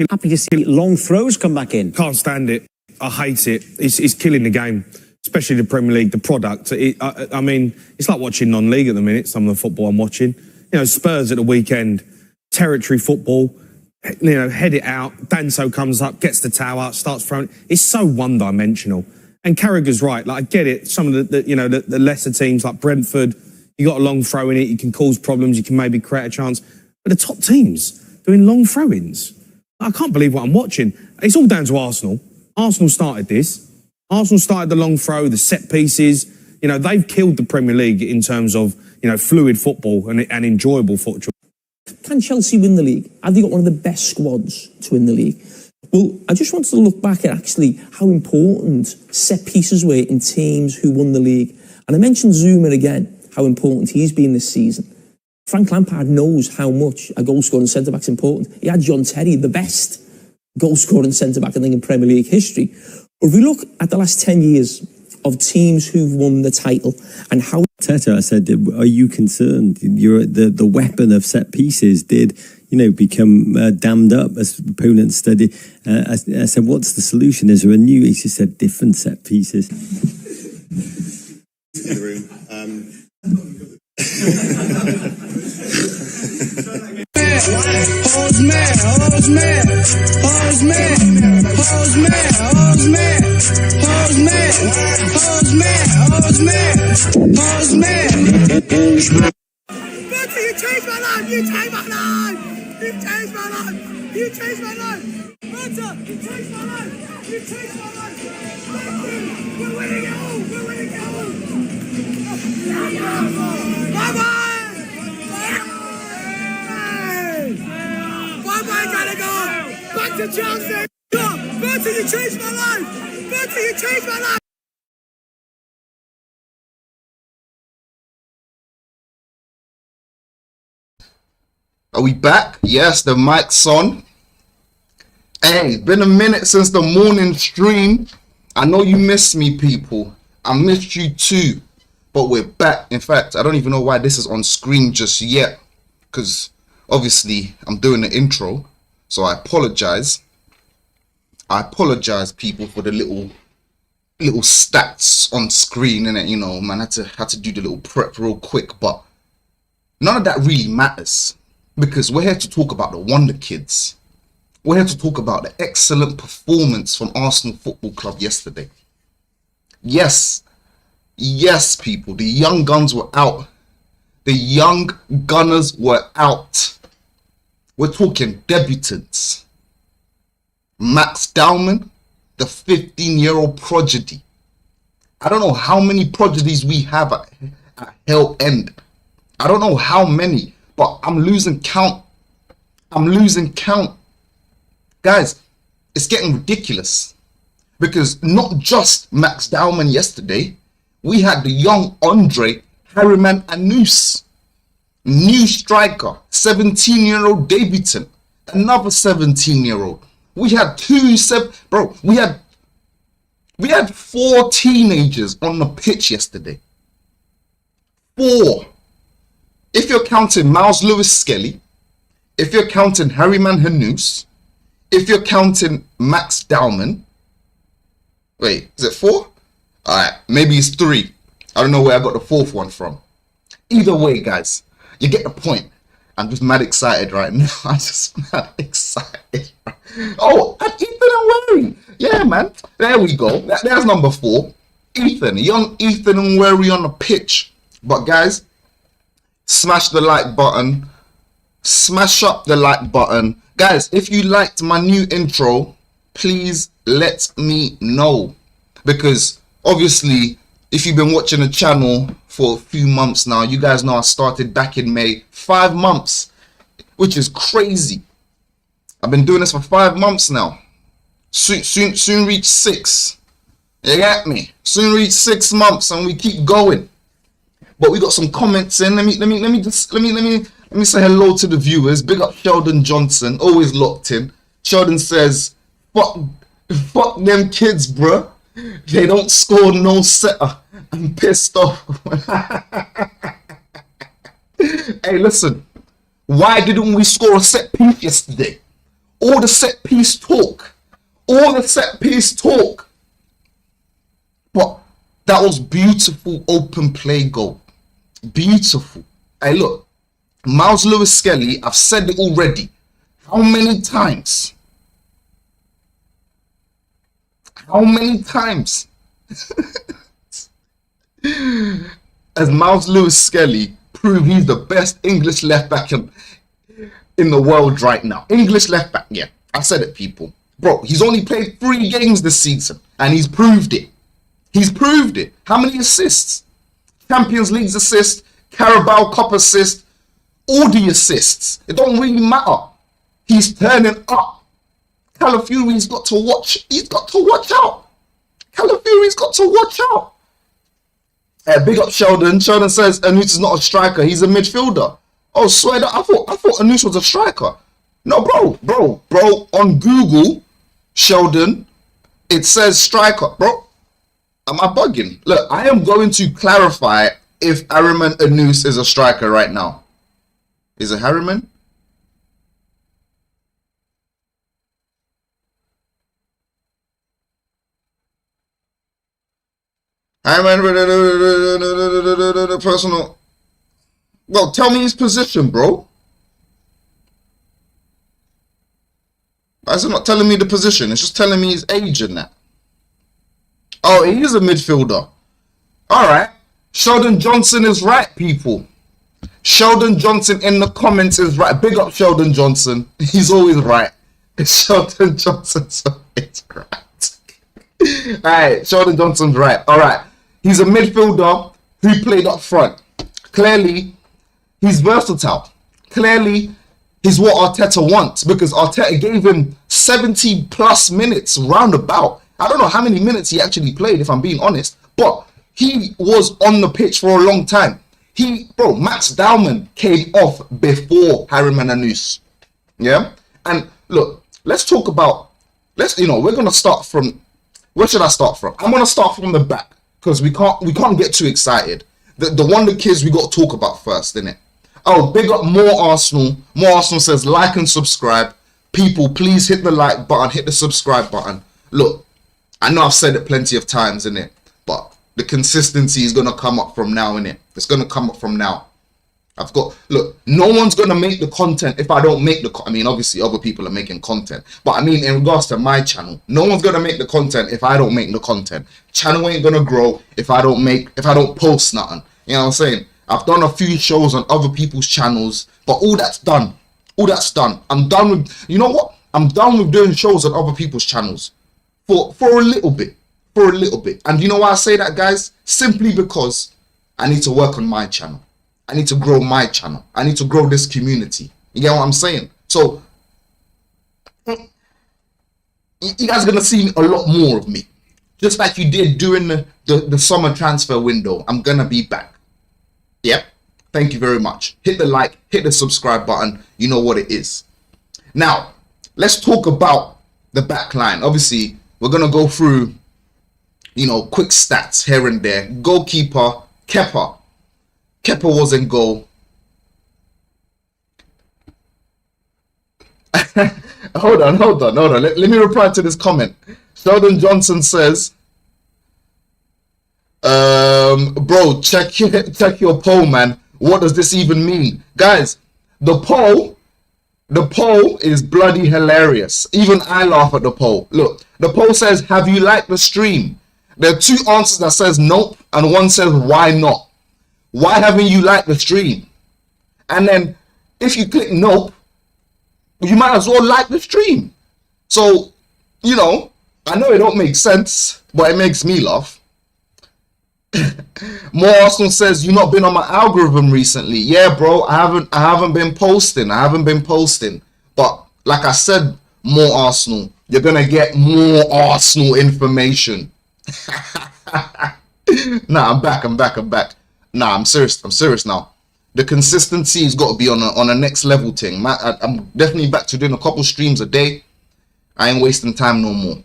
Happy to see long throws come back in. Can't stand it. I hate it. It's killing the game, especially the Premier League, the product. I mean, it's like watching non-league at the minute, some of the football I'm watching. You know, Spurs at the weekend, territory football, you know, head it out. Danso comes up, gets the tower, starts throwing. It's so one-dimensional. And Carragher's right. Like, I get it. Some of the lesser teams like Brentford, you got a long throw in it, you can cause problems, you can maybe create a chance. But the top teams doing long throw-ins, I can't believe what I'm watching. It's all down to Arsenal. Arsenal started this. Arsenal started the long throw, the set pieces. You know, they've killed the Premier League in terms of, you know, fluid football and enjoyable football. Can Chelsea win the league? Have they got one of the best squads to win the league? Well, I just wanted to look back at actually how important set pieces were in teams who won the league. And I mentioned Zuma again, how important he's been this season. Frank Lampard knows how much a goal-scoring centre-back is important. He had John Terry, the best goal-scoring centre-back, I think, in Premier League history. But if we look at the last 10 years of teams who've won the title and how... Arteta, I said, are you concerned? The weapon of set pieces did, you know, become dammed up as opponents study. I said, what's the solution? Is there a new... He just said, different set pieces. In the room. You changed my life! You changed my life! You changed my life! You changed my life! Arteta, you changed my life! You changed my life! Thank you! We're winning it all! We're winning it all! Bye-bye! Bye-bye, Gallagher! Back to Chelsea! Bertie, you changed my life! Bertie, you changed my life! Are we back? Yes, the mic's on. Hey, it's been a minute since the morning stream. I know you missed me, people. I missed you too. But we're back. In fact, I don't even know why this is on screen just yet. Because obviously I'm doing the intro. So I apologize. I apologize, people, for the little stats on screen. And you know, man, I had to do the little prep real quick. But none of that really matters. Because we're here to talk about the Wonderkids. We're here to talk about the excellent performance from Arsenal Football Club yesterday. Yes, people, the young guns were out. The young gunners were out. We're talking debutants. Max Dowman, the 15-year-old prodigy. I don't know how many prodigies we have at Hell End. I don't know how many. But I'm losing count. I'm losing count. Guys, it's getting ridiculous. Because not just Max Dowman yesterday. We had the young Andre Harriman Anus. New striker. 17-year-old debutant. Another 17-year-old. We had we had 4 teenagers on the pitch yesterday. 4. If you're counting Miles Lewis-Skelly, if you're counting Harriman Hanous, if you're counting Max Dowman, wait, is it 4? Alright, maybe it's 3. I don't know where I got the 4th one from. Either way, guys, you get the point. I'm just mad excited right now. I'm just mad excited. Oh, and Ethan and Wary. Yeah, man. There we go. There's number 4. Ethan, young Ethan and Wary on the pitch. But guys, smash the like button. Smash up the like button. Guys, if you liked my new intro, please let me know. Because obviously, if you've been watching the channel for a few months now, you guys know I started back in May. 5 months, which is crazy. I've been doing this for 5 months now. Soon reach 6. You get me? Soon reach 6 months, and we keep going. But we got some comments in. Let me say hello to the viewers. Big up Sheldon Johnson, always locked in. Sheldon says, fuck them kids, bruh. They don't score no setter. I'm pissed off. Hey, listen. Why didn't we score a set piece yesterday? All the set piece talk. All the set piece talk. But that was beautiful open play goal. Beautiful. Hey, look. Miles Lewis Skelly, I've said it already. How many times? How many times has Miles Lewis Skelly proved he's the best English left back in the world right now? English left back, yeah. I said it, people. Bro, he's only played 3 games this season and he's proved it. He's proved it. How many assists? Champions League assists, Carabao Cup assists, all the assists. It don't really matter. He's turning up. Calafiori's got to watch. He's got to watch out. Calafiori's got to watch out. Big up Sheldon. Sheldon says Anus is not a striker. He's a midfielder. Oh, swear that I thought Anus was a striker. No, bro. On Google, Sheldon, it says striker, bro. Am I bugging? Look, I am going to clarify if Harriman Anus is a striker right now. Is it Harriman? Personal. Well, tell me his position, bro. Why is it not telling me the position? It's just telling me his age and that. Oh, he is a midfielder. All right. Sheldon Johnson is right, people. Sheldon Johnson in the comments is right. Big up Sheldon Johnson. He's always right. Sheldon Johnson's always right. All right. Sheldon Johnson's right. All right. He's a midfielder who played up front. Clearly, he's versatile. Clearly, he's what Arteta wants because Arteta gave him 70 plus minutes roundabout. I don't know how many minutes he actually played, if I'm being honest, but he was on the pitch for a long time. Max Dowman came off before Harriman Anus. Yeah? And look, we're going to start from, where should I start from? I'm going to start from the back because we can't get too excited. The Wonderkids we got to talk about first, innit? Oh, big up More Arsenal. More Arsenal says like and subscribe. People, please hit the like button, hit the subscribe button. Look, I know I've said it plenty of times, innit? But the consistency is going to come up from now, innit? It's going to come up from now. Look, no one's going to make the content if I don't make I mean, obviously other people are making content. But I mean, in regards to my channel, no one's going to make the content if I don't make the content. Channel ain't going to grow if I don't post nothing. You know what I'm saying? I've done a few shows on other people's channels, but all that's done. All that's done. I'm done with, you know what? I'm done with doing shows on other people's channels for a little bit. For a little bit. And you know why I say that, guys? Simply because I need to work on my channel. I need to grow my channel. I need to grow this community. You get what I'm saying? So, you guys are going to see a lot more of me. Just like you did during the summer transfer window. I'm going to be back. Yep. Thank you very much. Hit the like, hit the subscribe button. You know what it is. Now, let's talk about the back line. Obviously, we're going to go through, quick stats here and there. Goalkeeper, Kepa. Kepa was in goal. Hold on. Let me reply to this comment. Sheldon Johnson says, bro, check your poll, man. What does this even mean? Guys, the poll is bloody hilarious. Even I laugh at the poll. Look, the poll says, have you liked the stream? There are 2 answers that says nope, and one says why not. Why haven't you liked the stream? And then if you click nope, you might as well like the stream. So, I know it don't make sense, but it makes me laugh. More Arsenal says, you not been on my algorithm recently. Yeah, bro, I haven't been posting. But like I said, More Arsenal, you're gonna get more Arsenal information. Nah, I'm back. Nah, I'm serious now. The consistency has got to be on a next level thing. I'm definitely back to doing a couple streams a day. I ain't wasting time no more.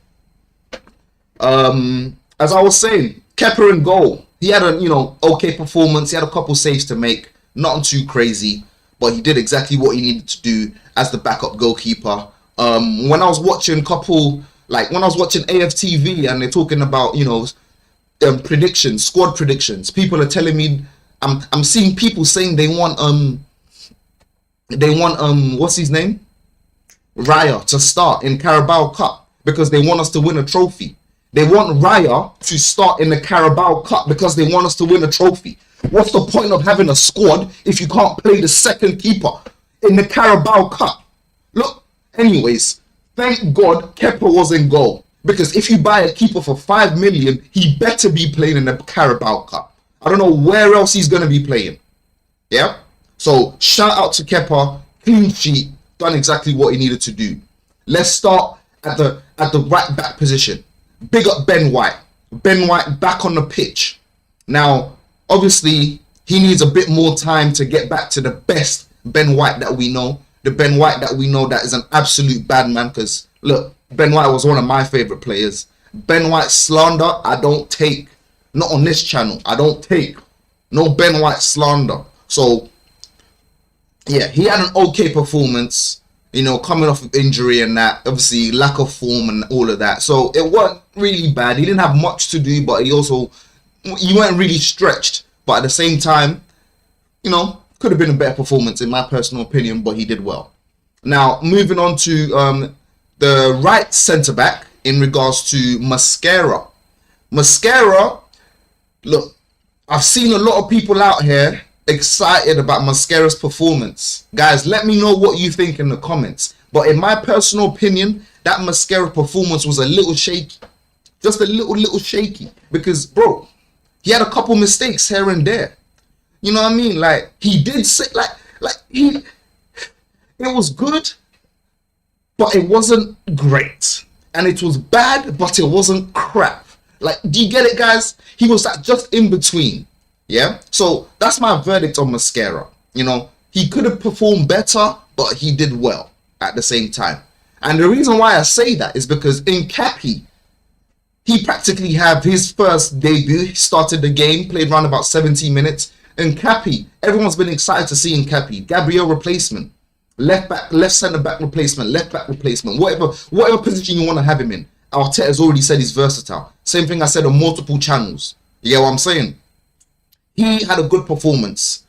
As I was saying, Kepa in goal. He had a okay performance. He had a couple saves to make, nothing too crazy, but he did exactly what he needed to do as the backup goalkeeper. When I was watching when I was watching AFTV and they're talking about, you know, predictions, squad predictions, people are telling me, I'm seeing people saying they want what's his name, Raya, to start in Carabao Cup because they want us to win a trophy. They want Raya to start in the Carabao Cup because they want us to win a trophy. What's the point of having a squad if you can't play the second keeper in the Carabao Cup? Look, anyways, thank God Kepa was in goal. Because if you buy a keeper for 5 million, he better be playing in the Carabao Cup. I don't know where else he's going to be playing. Yeah? So, shout out to Kepa. Clean sheet. Done exactly what he needed to do. Let's start at the right back position. Big up Ben White. Ben White back on the pitch. Now, obviously, he needs a bit more time to get back to the best Ben White that we know. The Ben White that we know that is an absolute bad man. Because, look, Ben White was one of my favourite players. Ben White slander, I don't take. Not on this channel. I don't take no Ben White slander. So, yeah, he had an okay performance. You know, coming off of injury and that. Obviously, lack of form and all of that. So, it wasn't really bad. He didn't have much to do, but he weren't really stretched. But at the same time, you know, could have been a better performance in my personal opinion, but he did well. Now, moving on to the right centre-back in regards to Mascara. Mascara, look, I've seen a lot of people out here excited about Mascara's performance. Guys, let me know what you think in the comments. But in my personal opinion, that Mascara performance was a little shaky. Just a little shaky. Because, bro, he had a couple mistakes here and there. You know what I mean? Like, he did say, it was good, but it wasn't great. And it was bad, but it wasn't crap. Like, do you get it, guys? He was just in between. Yeah? So, that's my verdict on Mascara. You know, he could have performed better, but he did well at the same time. And the reason why I say that is because in Cappy, he practically had his first debut. He started the game, played around about 17 minutes. In Cappy, everyone's been excited to see in Cappy. Gabriel replacement. Left back, left centre back replacement, left back replacement, whatever position you want to have him in. Arteta has already said he's versatile. Same thing I said on multiple channels. You get what I'm saying? He had a good performance.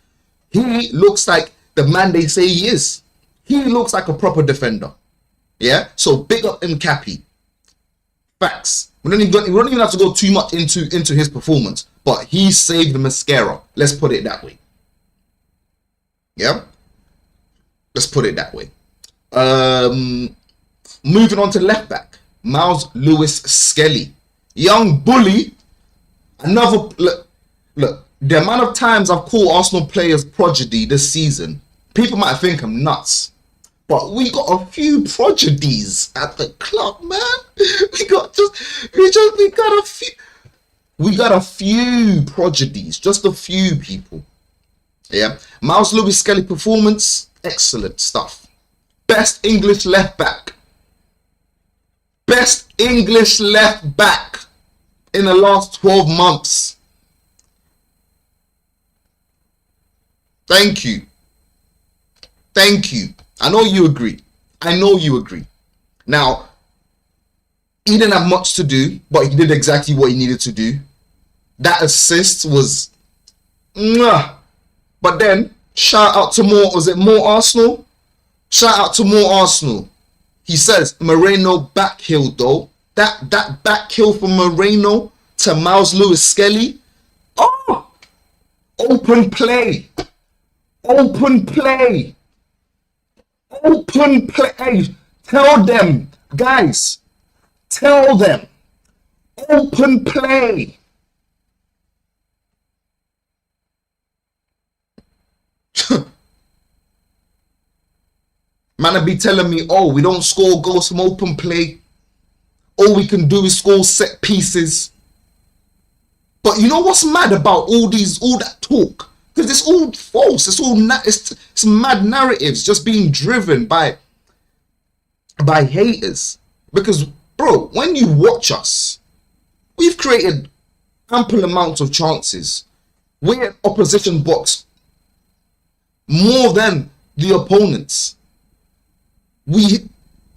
He looks like the man they say he is. He looks like a proper defender. Yeah? So big up Cappy. Facts. We don't even have to go too much into his performance, but he saved the Mascara. Let's put it that way. Yeah? Let's put it that way. Moving on to left back. Miles Lewis Skelly. Young bully. Another... Look. The amount of times I've called Arsenal players prodigy this season, people might think I'm nuts. But we got a few prodigies at the club, man. We got a few prodigies. Just a few people. Yeah. Miles Lewis Skelly performance. Excellent stuff. Best English left back. Best English left back in the last 12 months. Thank you. Thank you. I know you agree. I know you agree. Now, he didn't have much to do, but he did exactly what he needed to do. That assist was... But then, shout out to more Arsenal? Shout out to more Arsenal. He says, Moreno back heel though. That back heel from Moreno to Miles Lewis Skelly. Oh! Open play. Open play. Open play. Hey, tell them, guys. Tell them. Open play. Man, be telling me, oh, we don't score goals from open play. All we can do is score set pieces. But you know what's mad about all that talk? Because it's all false. It's all it's mad narratives just being driven by haters. Because, bro, when you watch us, we've created ample amounts of chances. We're in opposition box more than the opponents. We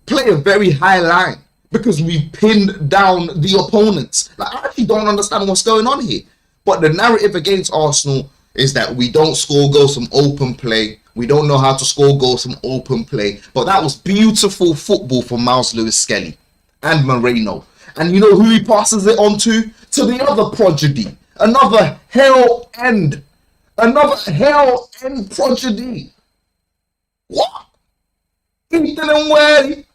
play a very high line because we pinned down the opponents. Like, I actually don't understand what's going on here. But the narrative against Arsenal is that we don't score goals from open play. We don't know how to score goals from open play. But that was beautiful football from Miles Lewis-Skelly and Moreno. And you know who he passes it on to? To the other prodigy. Another hell end prodigy. What? Ethan and Wary.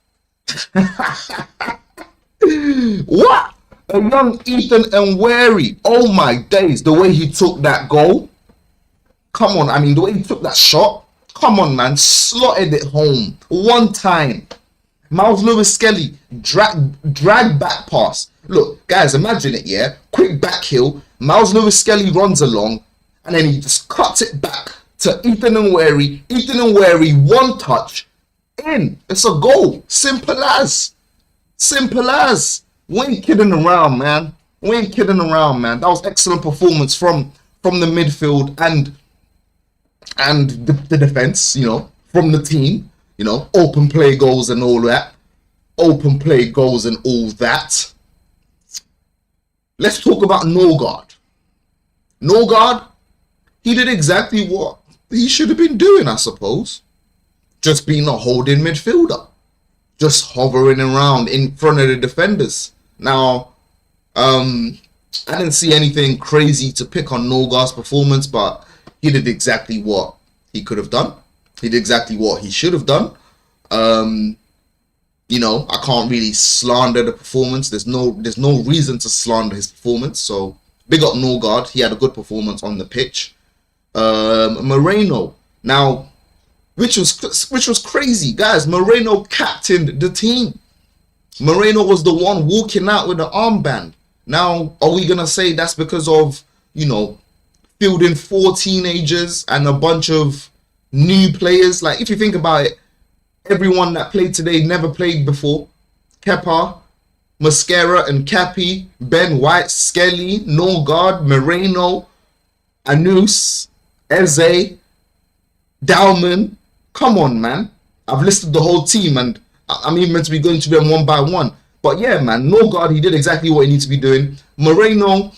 What? A young Ethan and Wary. Oh my days. The way he took that goal. Come on. I mean, the way he took that shot. Come on, man. Slotted it home. One time. Miles Lewis-Skelly drag back pass. Look, guys, imagine it, yeah? Quick back heel. Miles Lewis-Skelly runs along. And then he just cuts it back to Ethan and Wary. Ethan and Wary, one touch. In. It's a goal. Simple as. Simple as. We ain't kidding around, man. We ain't kidding around, man. That was excellent performance from the midfield and the defense, you know, from the team. You know, open play goals and all that. Open play goals and all that. Let's talk about Norgard. Norgard, he did exactly what he should have been doing, I suppose. Just being a holding midfielder. Just hovering around in front of the defenders. Now, I didn't see anything crazy to pick on Norgard's performance, but he did exactly what he could have done. He did exactly what he should have done. You know, I can't really slander the performance. There's no reason to slander his performance. So big up Norgard. He had a good performance on the pitch. Moreno. Now, which was crazy, guys. Moreno captained the team. Moreno was the one walking out with the armband. Now, are we gonna say that's because of, you know, fielding 4 teenagers and a bunch of new players? Like, if you think about it, everyone that played today never played before. Kepa, Mascara and Cappy, Ben White, Skelly, Norgard, Moreno, Anus, Eze, Dowman. Come on, man. I've listed the whole team and I'm even meant to be going to them one by one. But yeah, man, Norgard, he did exactly what he needs to be doing. Moreno,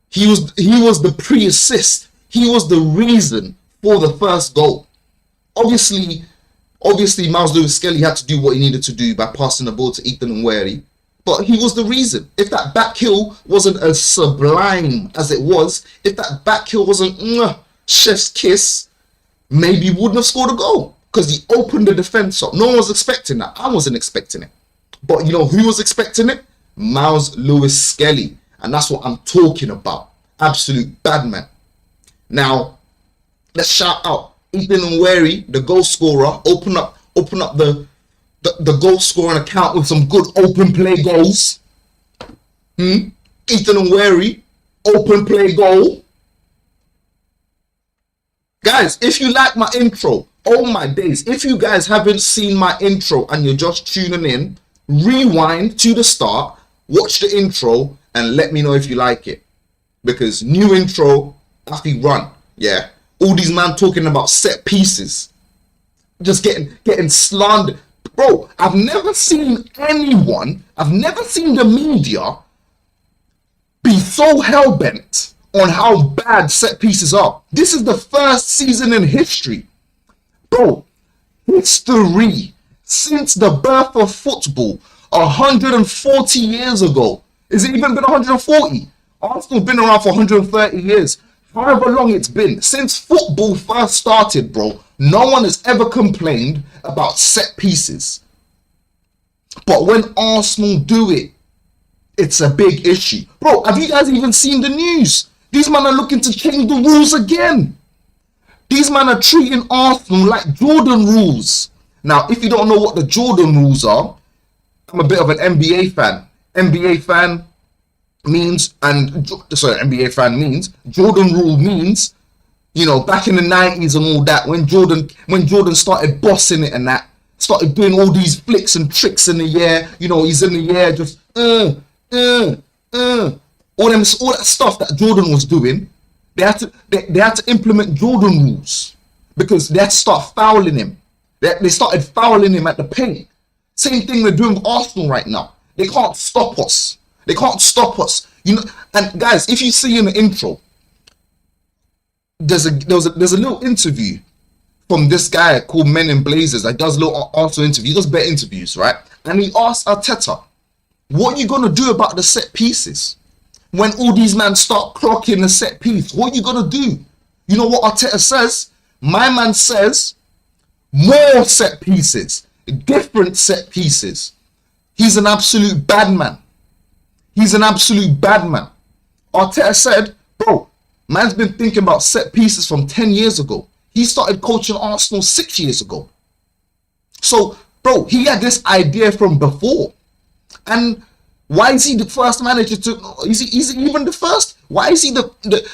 he was the pre-assist. He was the reason for the first goal. Obviously, Miles Lewis-Skelly had to do what he needed to do by passing the ball to Ethan and Wary. But he was the reason. If that back heel wasn't as sublime as it was, if that back heel wasn't chef's kiss, maybe he wouldn't have scored a goal. Because he opened the defense up. No one was expecting that. I wasn't expecting it. But you know who was expecting it? Miles Lewis-Skelly. And that's what I'm talking about. Absolute bad man. Now, let's shout out Ethan and Wary, the goal scorer. Open up the goal scoring account with some good open play goals. Ethan and Wary, open play goal. Guys, if you like my intro, oh my days, if you guys haven't seen my intro and you're just tuning in, rewind to the start, watch the intro, and let me know if you like it. Because new intro, actually run, yeah. All these man talking about set pieces, just getting slandered. Bro, I've never seen anyone, I've never seen the media be so hell-bent on how bad set pieces are. This is the first season in history. Bro, history. Since the birth of football, 140 years ago. Is it even been 140? Arsenal's been around for 130 years. However long it's been. Since football first started, bro, no one has ever complained about set pieces. But when Arsenal do it, it's a big issue. Bro, have you guys even seen the news? These men are looking to change the rules again. These men are treating Arsenal like Jordan rules. Now, if you don't know what the Jordan rules are, I'm a bit of an NBA fan. NBA fan means Jordan rule means, you know, back in the 90s and all that, when Jordan started bossing it and that, started doing all these flicks and tricks in the air, you know, he's in the air just all that stuff that Jordan was doing. They had to implement Jordan rules because they had to start fouling him. They started fouling him at the paint. Same thing they're doing with Arsenal right now. They can't stop us. They can't stop us. You know, and guys, if you see in the intro, there's a little interview from this guy called Men in Blazers. That does little Arsenal interview. He does better interviews, right? And he asked Arteta, what are you gonna do about the set pieces? When all these men start clocking the set piece, what are you gonna do? You know what Arteta says? My man says, more set pieces, different set pieces. He's an absolute bad man. He's an absolute bad man. Arteta said, bro, man's been thinking about set pieces from 10 years ago. He started coaching Arsenal 6 years ago. So, bro, he had this idea from before. And why is he the first manager to, is he even the first? Why is he the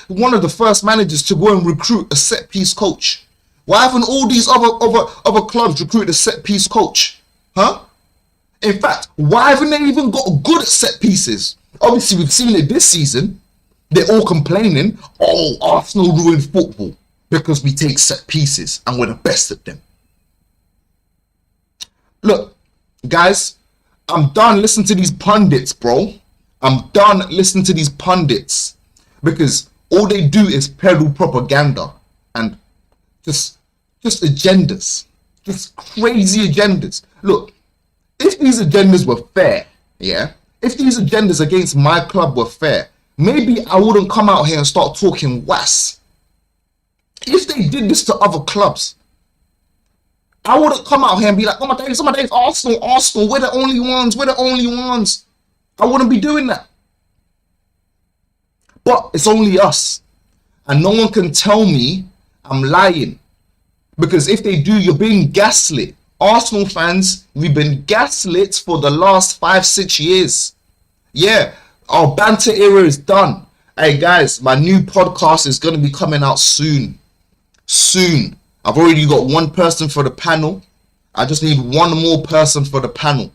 one of the first managers to go and recruit a set piece coach? Why haven't all these other clubs recruited a set piece coach? Huh? In fact, why haven't they even got good at set pieces? Obviously, we've seen it this season. They're all complaining, oh, Arsenal ruined football because we take set pieces and we're the best at them. Look, guys, I'm done listening to these pundits, bro. I'm done listening to these pundits because all they do is peddle propaganda and just agendas, just crazy agendas. Look, if these agendas were fair, yeah, if these agendas against my club were fair, maybe I wouldn't come out here and start talking was. If they did this to other clubs, I wouldn't come out here and be like, oh my days, Arsenal, we're the only ones. I wouldn't be doing that. But it's only us. And no one can tell me I'm lying. Because if they do, you're being gaslit. Arsenal fans, we've been gaslit for the last 5-6 years. Yeah, our banter era is done. Hey guys, my new podcast is going to be coming out soon. Soon. I've already got one person for the panel. I just need one more person for the panel.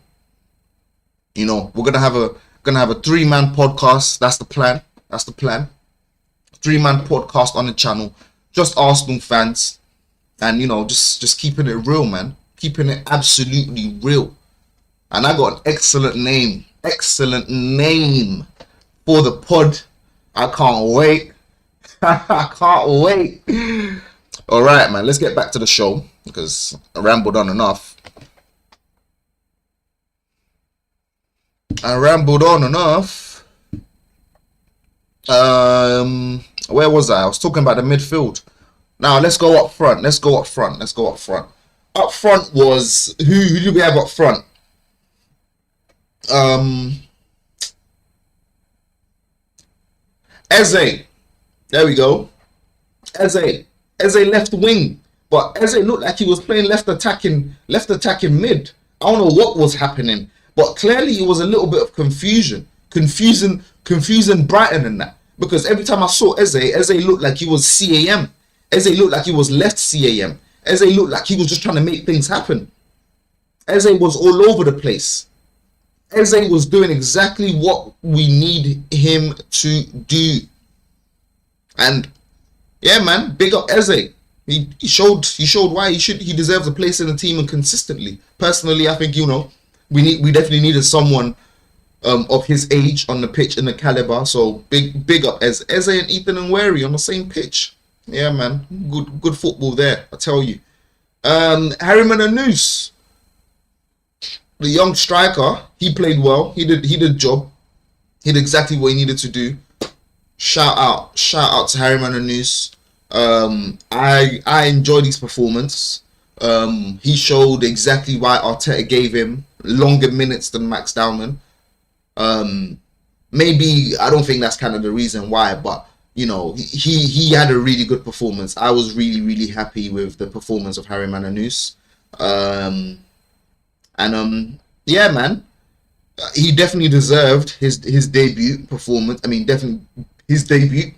You know, we're gonna have a 3-man podcast. That's the plan. 3-man podcast on the channel. Just Arsenal fans. And you know, just keeping it real, man. Keeping it absolutely real. And I got an excellent name for the pod. I can't wait. I can't wait. All right, man, let's get back to the show because I rambled on enough. Where was I? I was talking about the midfield. Now let's go up front. Up front was who do we have up front? Eze. There we go. Eze left wing, but Eze looked like he was playing left attacking mid. I don't know what was happening, but clearly it was a little bit of confusing Brighton in that, because every time I saw Eze looked like he was CAM. Eze looked like he was left CAM. Eze looked like he was just trying to make things happen. Eze was all over the place. Eze was doing exactly what we need him to do. And yeah, man, big up Eze. He showed why he deserves a place in the team, and consistently. Personally, I think, you know, we definitely needed someone of his age on the pitch and the caliber. So big up Eze and Ethan and Wary on the same pitch. Yeah, man, good football there, I tell you. Harriman and Noose, the young striker, he played well. He did the job. He did exactly what he needed to do. Shout out to Harriman and Noose. I enjoyed his performance. He showed exactly why Arteta gave him longer minutes than Max Dowman. Maybe I don't think that's kind of the reason why, but you know, he had a really good performance. I was really happy with the performance of Harry Mananoose. Yeah, man, he definitely deserved his debut performance. I mean, definitely his debut.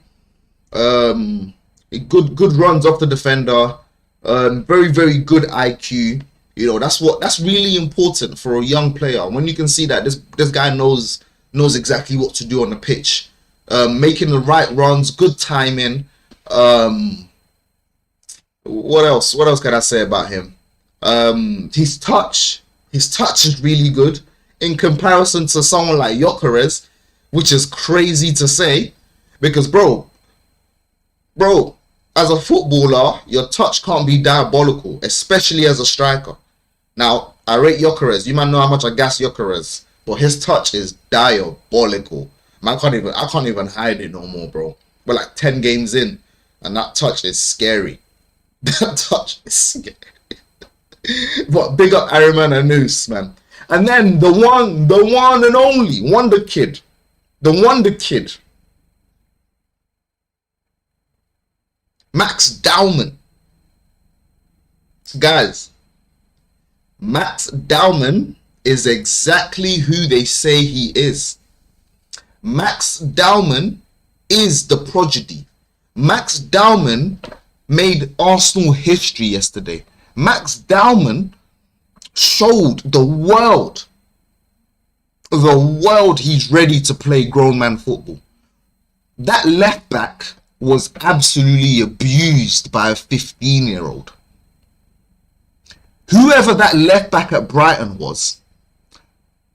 Good runs off the defender. Very good IQ. You know, that's really important for a young player. When you can see that this guy knows exactly what to do on the pitch. Making the right runs, good timing. What else can I say about him? His touch His touch is really good in comparison to someone like Gyökeres, which is crazy to say because, bro, as a footballer, your touch can't be diabolical, especially as a striker. Now, I rate Gyökeres. You might know how much I gas Gyökeres, but his touch is diabolical. Man, I can't even hide it no more, bro. We're like 10 games in, and that touch is scary. That touch is scary. But big up Ariman and Noose, man. And then the one and only Wonderkid. The Wonderkid. Max Dowman. Guys, Max Dowman is exactly who they say he is. Max Dowman is the prodigy. Max Dowman made Arsenal history yesterday. Max Dowman showed the world he's ready to play grown man football. That left back was absolutely abused by a 15-year-old. Whoever that left back at Brighton was,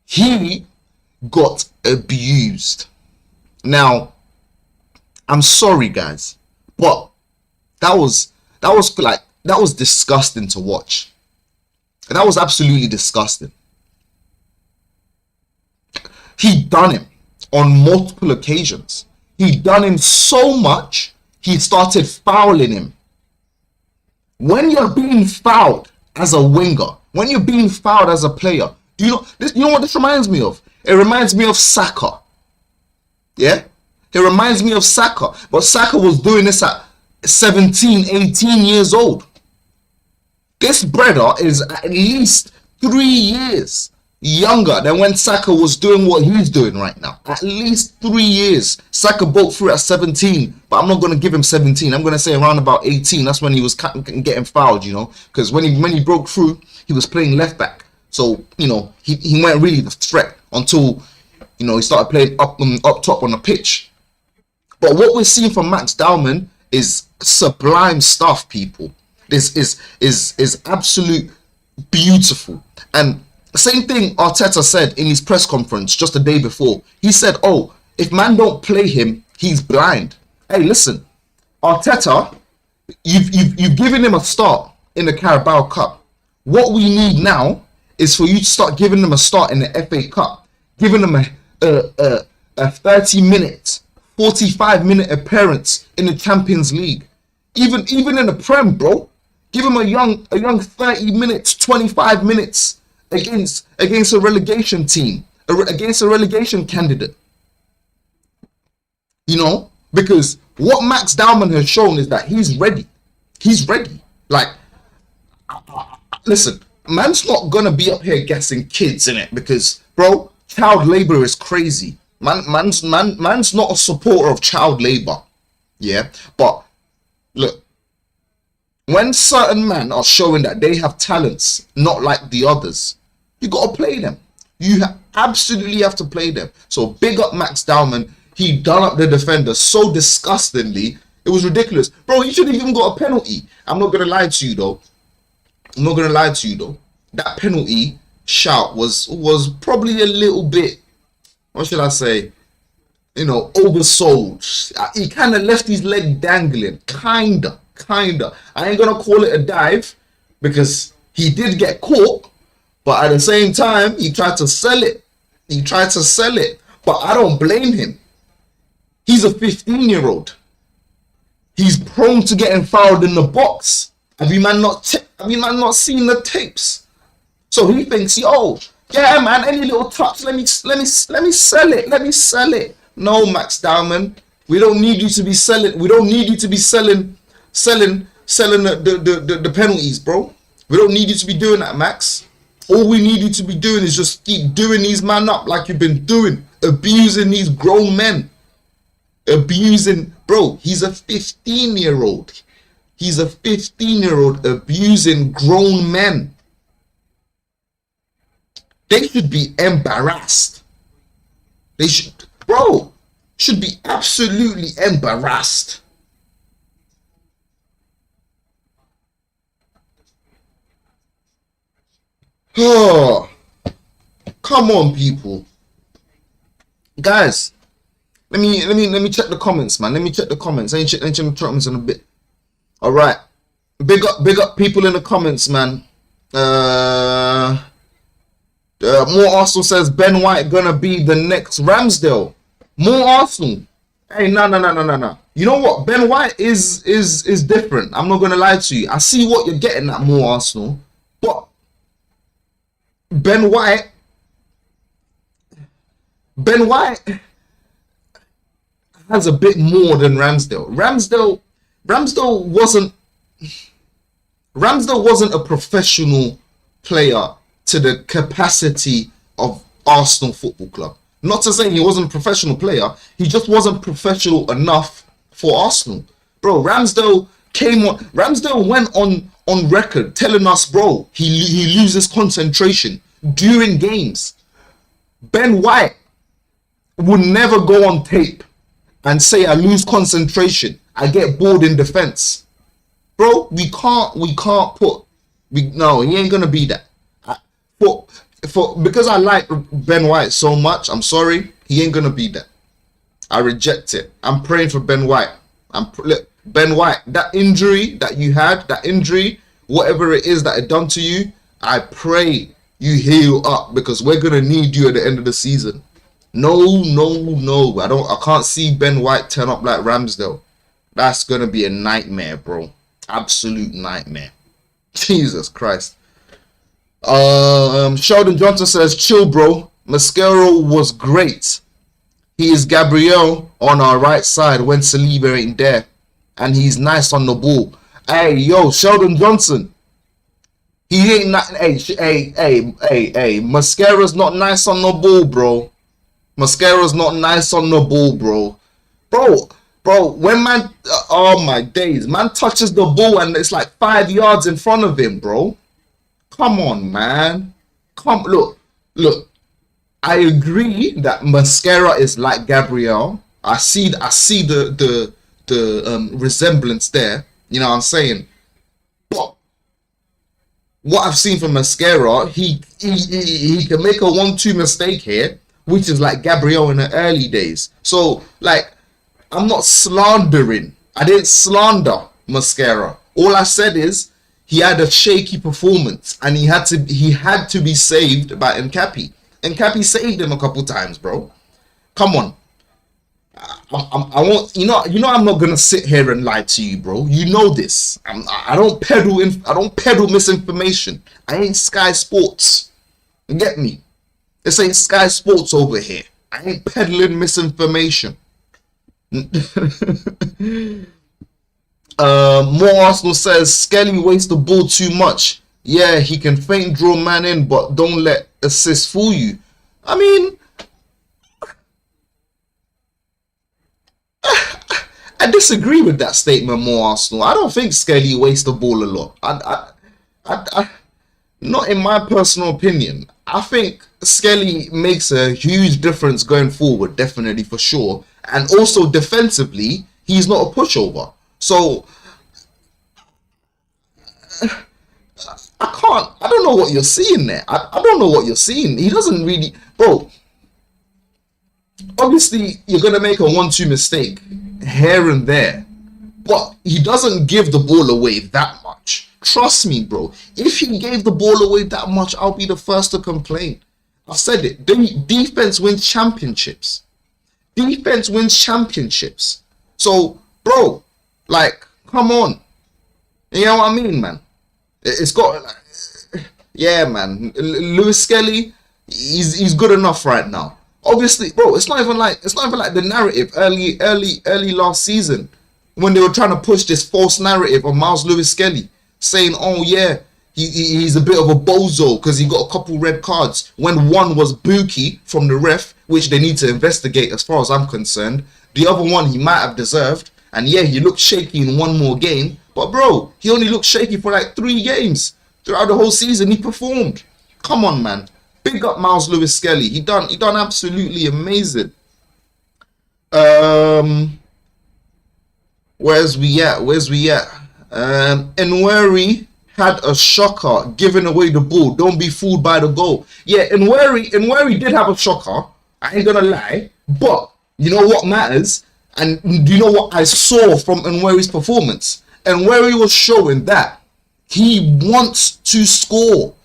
he got abused. Now, I'm sorry, guys, but that was disgusting to watch. That was absolutely disgusting. He done him on multiple occasions. He done him so much, he started fouling him. When you're being fouled as a winger, when you're being fouled as a player, you know what this reminds me of? It reminds me of Saka. Yeah? It reminds me of Saka. But Saka was doing this at 17, 18 years old. This brother is at least 3 years younger than when Saka was doing what he's doing right now. At least 3 years. Saka broke through at 17, but I'm not going to give him 17. I'm going to say around about 18. That's when he was getting fouled, you know, because when he broke through, he was playing left back. So, you know, he weren't really the threat until, you know, he started playing up top on the pitch. But what we're seeing from Max Dowman is sublime stuff, people. This is absolute beautiful. And the same thing Arteta said in his press conference just the day before. He said, oh, if man don't play him, he's blind. Hey, listen, Arteta, you've given him a start in the Carabao Cup. What we need now is for you to start giving them a start in the FA Cup. Giving them a 30-minute, 45-minute appearance in the Champions League. Even in the Prem, bro. Give him a young 30 minutes, 25 minutes against a relegation team, against a relegation candidate. You know, because what Max Dowman has shown is that he's ready. He's ready. Like, listen, man's not gonna be up here guessing kids in it because, bro, child labor is crazy. Man's not a supporter of child labor. Yeah, but look. When certain men are showing that they have talents not like the others, you got to play them. You absolutely have to play them. So big up Max Dowman. He done up the defender so disgustingly. It was ridiculous. Bro, he should have even got a penalty. I'm not going to lie to you, though. That penalty shout was probably a little bit, what should I say, you know, oversold. He kind of left his leg dangling. Kinda. I ain't gonna call it a dive because he did get caught, but at the same time he tried to sell it. But I don't blame him. He's a 15-year-old. He's prone to getting fouled in the box. Have you man not seen the tapes? So he thinks, yo, yeah man, any little touch, let me sell it. No, Max Dowman, we don't need you to be selling. We don't need you to be selling the penalties, bro. We don't need you to be doing that, Max. All we need you to be doing is just keep doing these man up like you've been doing, abusing these grown men. Bro, he's a 15-year-old. He's a 15-year-old abusing grown men. They should be embarrassed. They should be absolutely embarrassed. Oh, come on, people. Guys, let me check the comments, man. Let me check the comments. I ain't check the comments in a bit. All right. Big up people in the comments, man. More Arsenal says Ben White gonna be the next Ramsdale. More Arsenal. Hey, no. You know what? Ben White is different. I'm not gonna lie to you. I see what you're getting at, more Arsenal, but Ben White has a bit more than Ramsdale. Ramsdale wasn't a professional player to the capacity of Arsenal Football Club. Not to say he wasn't a professional player, he just wasn't professional enough for Arsenal. Bro, Ramsdale went on record telling us, bro, he loses concentration during games. Ben White would never go on tape and say I lose concentration, I get bored in defense. Bro, he ain't gonna be that. Because I like Ben White so much, I'm sorry, he ain't gonna be that. I reject it. I'm praying for Ben White. Look, Ben White, that injury that you had, whatever it is that it done to you, I pray you heal up, because we're gonna need you at the end of the season. No. I can't see Ben White turn up like Ramsdale. That's gonna be a nightmare, bro. Absolute nightmare. Jesus Christ. Sheldon Johnson says, chill, bro. Mascaro was great. He is Gabriel on our right side when Saliba ain't there, and he's nice on the ball. Hey, yo, Sheldon Johnson. He ain't not. Hey. Mascara's not nice on the ball, bro. Mascara's not nice on the ball, bro. Bro, when man, oh my days, man touches the ball and it's like 5 yards in front of him, bro. Come on, man. Look. I agree that Mascara is like Gabriel. I see the resemblance there. You know what I'm saying? But what I've seen from Mascara, he can make a 1-2 mistake here, which is like Gabriel in the early days. So, like, I'm not slandering. I didn't slander Mascara. All I said is he had a shaky performance and he had to be saved by Nkappi. Nkappi saved him a couple times, bro. Come on. I won't. You know. I'm not gonna sit here and lie to you, bro. You know this. I don't peddle misinformation. I ain't Sky Sports. You get me? This ain't Sky Sports over here. I ain't peddling misinformation. More Arsenal says Skelly wastes the ball too much. Yeah, he can feint draw man in, but don't let assist fool you. I mean, I disagree with that statement, more Arsenal. I don't think Skelly wastes the ball a lot. I not in my personal opinion. I think Skelly makes a huge difference going forward, definitely, for sure. And also defensively, he's not a pushover. So I don't know what you're seeing there. I don't know what you're seeing. He doesn't really, bro. Obviously, you're gonna make a 1-2 mistake here and there, but he doesn't give the ball away that much. Trust me, bro. If he gave the ball away that much, I'll be the first to complain. I've said it. Defense wins championships. Defense wins championships. So, bro, like, come on. You know what I mean, man? It's got, yeah, man. Lewis Skelly, he's good enough right now. Obviously, bro, it's not even like the narrative early last season when they were trying to push this false narrative of Miles Lewis Skelly, saying, oh yeah, he's a bit of a bozo because he got a couple red cards, when one was Buki from the ref, which they need to investigate as far as I'm concerned. The other one he might have deserved, and yeah, he looked shaky in one more game, but bro, he only looked shaky for like 3 games. Throughout the whole season, he performed. Come on, man. Big up Miles Lewis Skelly. He done absolutely amazing. Where's we at? Enweri had a shocker giving away the ball. Don't be fooled by the goal. Yeah, Nweri did have a shocker. I ain't gonna lie. But you know what matters? And do you know what I saw from Nweri's performance? Nweri was showing that he wants to score.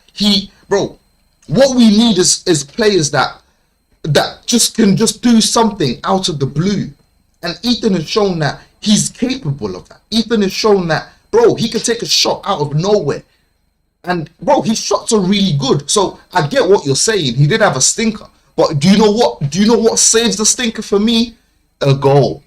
Bro, what we need is players that just can do something out of the blue. And Ethan has shown that he's capable of that. Ethan has shown that, bro, he can take a shot out of nowhere. And bro, his shots are really good. So I get what you're saying. He did have a stinker. But do you know what? Do you know what saves the stinker for me? A goal.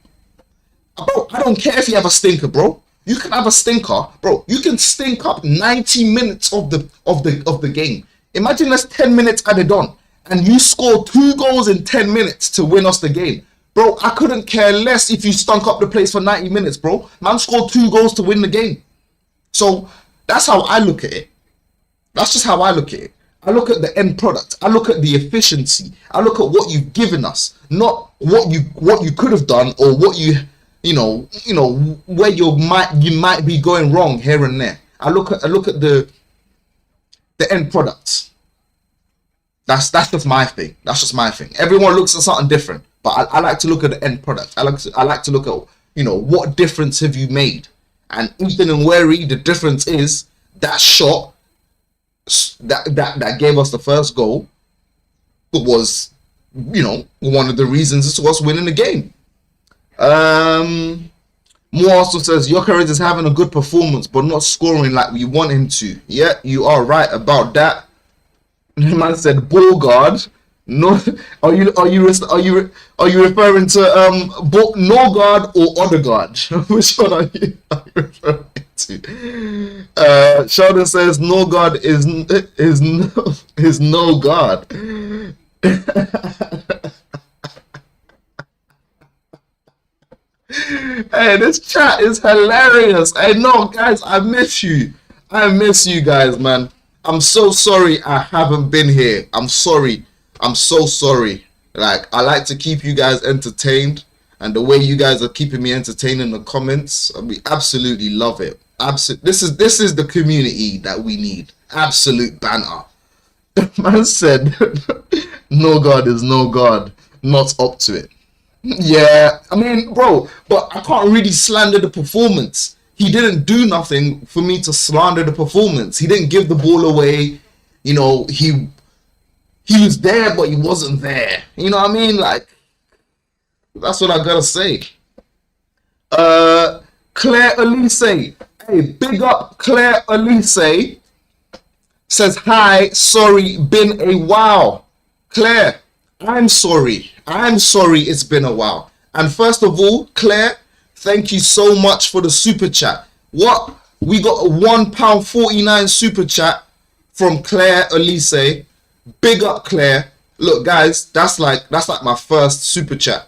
Bro, I don't care if you have a stinker, bro. You can have a stinker, bro. You can stink up 90 minutes of the game. Imagine that's 10 minutes added on, and you score 2 goals in 10 minutes to win us the game. Bro, I couldn't care less if you stunk up the place for 90 minutes, bro. Man scored 2 goals to win the game. So that's how I look at it. That's just how I look at it. I look at the end product. I look at the efficiency. I look at what you've given us, not what you could have done or what you know where you might be going wrong here and there. I look at the end product. That's just my thing. That's just my thing. Everyone looks at something different, but I like to look at the end product. I like to look at what difference have you made. And Ethan Nweri, the difference is that shot that gave us the first goal was one of the reasons to us winning the game. Moore also says Gyökeres is having a good performance but not scoring like we want him to. Yeah, you are right about that. The man said ball guard. No, are you referring to Norgard or Odegaard? Which one are you referring to? Sheldon says Norgard is no guard. Hey, this chat is hilarious. Hey, no, guys, I miss you. I miss you guys, man. I'm so sorry I haven't been here. I'm sorry. I'm so sorry. Like, I like to keep you guys entertained, and the way you guys are keeping me entertained in the comments, we absolutely love it. This is the community that we need. Absolute banter. Man said, no God is no God. Not up to it. Yeah, I mean, bro, but I can't really slander the performance. He didn't do nothing for me to slander the performance. He didn't give the ball away. He was there, but he wasn't there. You know what I mean? Like, that's what I gotta say. Claire Elise, hey, big up Claire Elise, says, hi, sorry, been a while. Claire, I'm sorry it's been a while. And first of all, Claire, thank you so much for the super chat. What? We got a £1.49 super chat from Claire Elise. Big up, Claire. Look, guys, that's like my first super chat.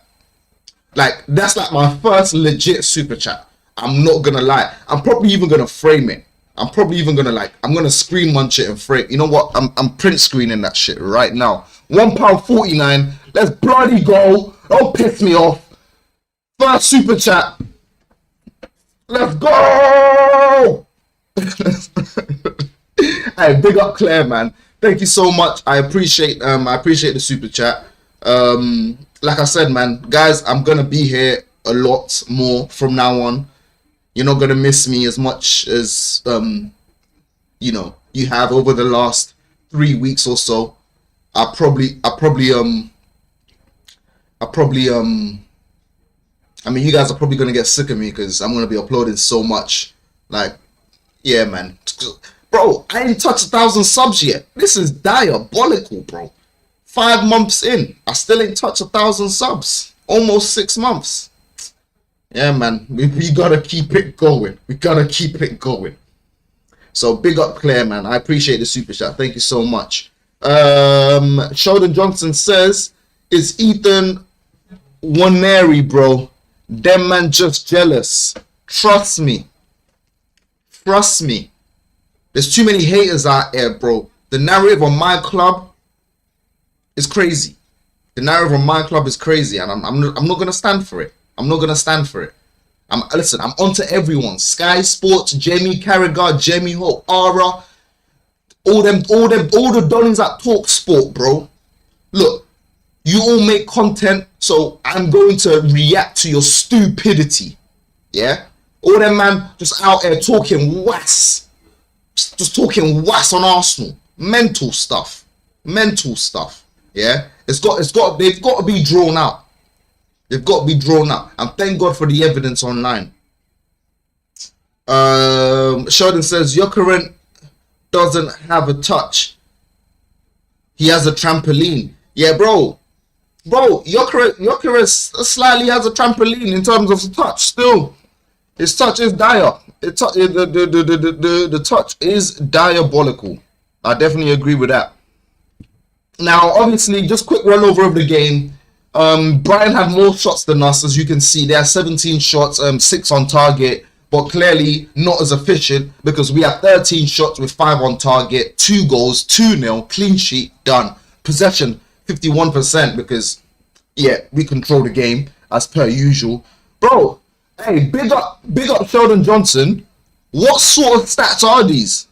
Like, that's like my first legit super chat. I'm not gonna lie. I'm probably even gonna frame it. I'm probably even gonna I'm gonna screen munch it and frame. You know what? I'm print screening that shit right now. £1.49. Let's bloody go. Don't piss me off. First super chat. Let's go. Hey, big up Claire, man. Thank you so much. I appreciate the super chat. Like I said, man, guys, I'm gonna be here a lot more from now on. You're not gonna miss me as much as you have over the last 3 weeks or so. I mean, you guys are probably gonna get sick of me because I'm gonna be uploading so much. Like, yeah, man. Bro, I ain't touched 1,000 subs yet. This is diabolical, bro. 5 months in, I still ain't touched 1,000 subs. Almost 6 months. Yeah, man. We gotta keep it going. We gotta keep it going. So big up Claire, man. I appreciate the super chat. Thank you so much. Sheldon Johnson says, is Ethan Waneri, bro? Them man just jealous. Trust me. Trust me. There's too many haters out here, bro. The narrative on my club is crazy. The narrative on my club is crazy, and I'm not gonna stand for it. I'm not gonna stand for it. Listen, I'm onto everyone. Sky Sports, Jamie Carragher, Jamie Hope, Ara, all the donnies that talk sport, bro. Look, you all make content, so I'm going to react to your stupidity. Yeah? All them man just out here talking was. Just talking was on Arsenal. Mental stuff. Yeah? They've got to be drawn out. They've got to be drawn out. And thank God for the evidence online. Sheldon says, Jokerit doesn't have a touch. He has a trampoline. Yeah, bro. Jokerit slightly has a trampoline in terms of touch. Still, his touch is dire. The touch is diabolical. I definitely agree with that. Now, obviously, just quick run over of the game. Brighton had more shots than us, as you can see. They had 17 shots, 6 on target, but clearly not as efficient because we had 13 shots with 5 on target, 2 goals, 2-0, clean sheet, done. Possession, 51% because, yeah, we control the game as per usual. Bro, hey, big up Sheldon Johnson. What sort of stats are these?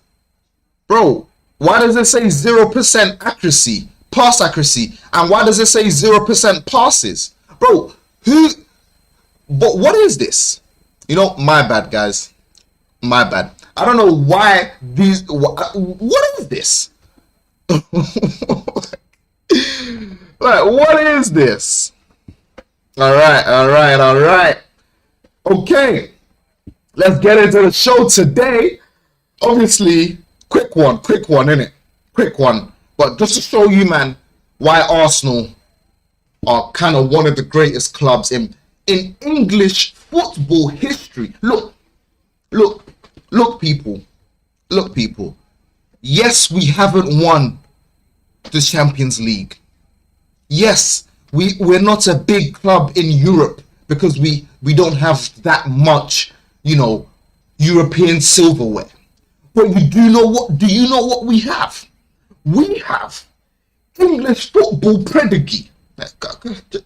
Bro, why does it say 0% accuracy? Pass accuracy, and why does it say 0% passes, bro? But what is this? You know, my bad, guys, my bad. I don't know why these. What is this? Right, what is this? All right. Okay, let's get into the show today. Obviously, quick one, innit? Quick one. But just to show you, man, why Arsenal are kind of one of the greatest clubs in English football history. Look, people. Yes, we haven't won the Champions League. Yes, we're not a big club in Europe because we don't have that much, you know, European silverware. But do you know what we have? We have English football pedigree.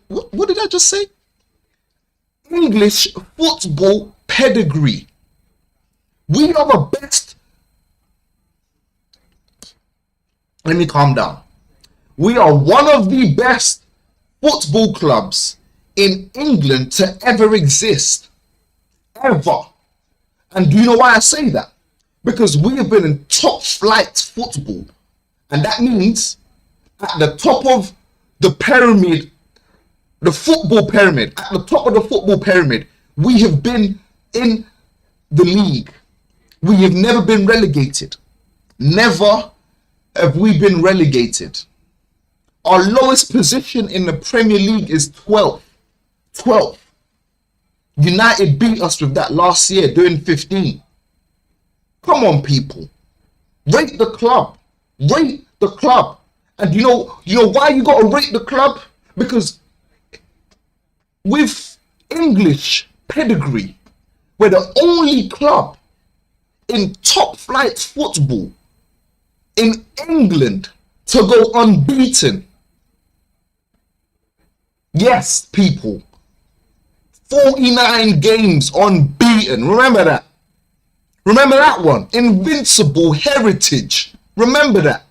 What did I just say? English football pedigree. We are the best. Let me calm down. We are one of the best football clubs in England to ever exist. Ever. And do you know why I say that? Because we have been in top flight football. And that means at the top of the pyramid, the football pyramid, at the top of the football pyramid, we have been in the league. We have never been relegated. Never have we been relegated. Our lowest position in the Premier League is 12th. 12th. United beat us with that last year, doing 15. Come on, people. Rate the club. Rate the club. And you know why you got to rate the club? Because with English pedigree, we're the only club in top flight football in England to go unbeaten. Yes, people. 49 games unbeaten. Remember that. Remember that one. Invincible heritage. Remember that.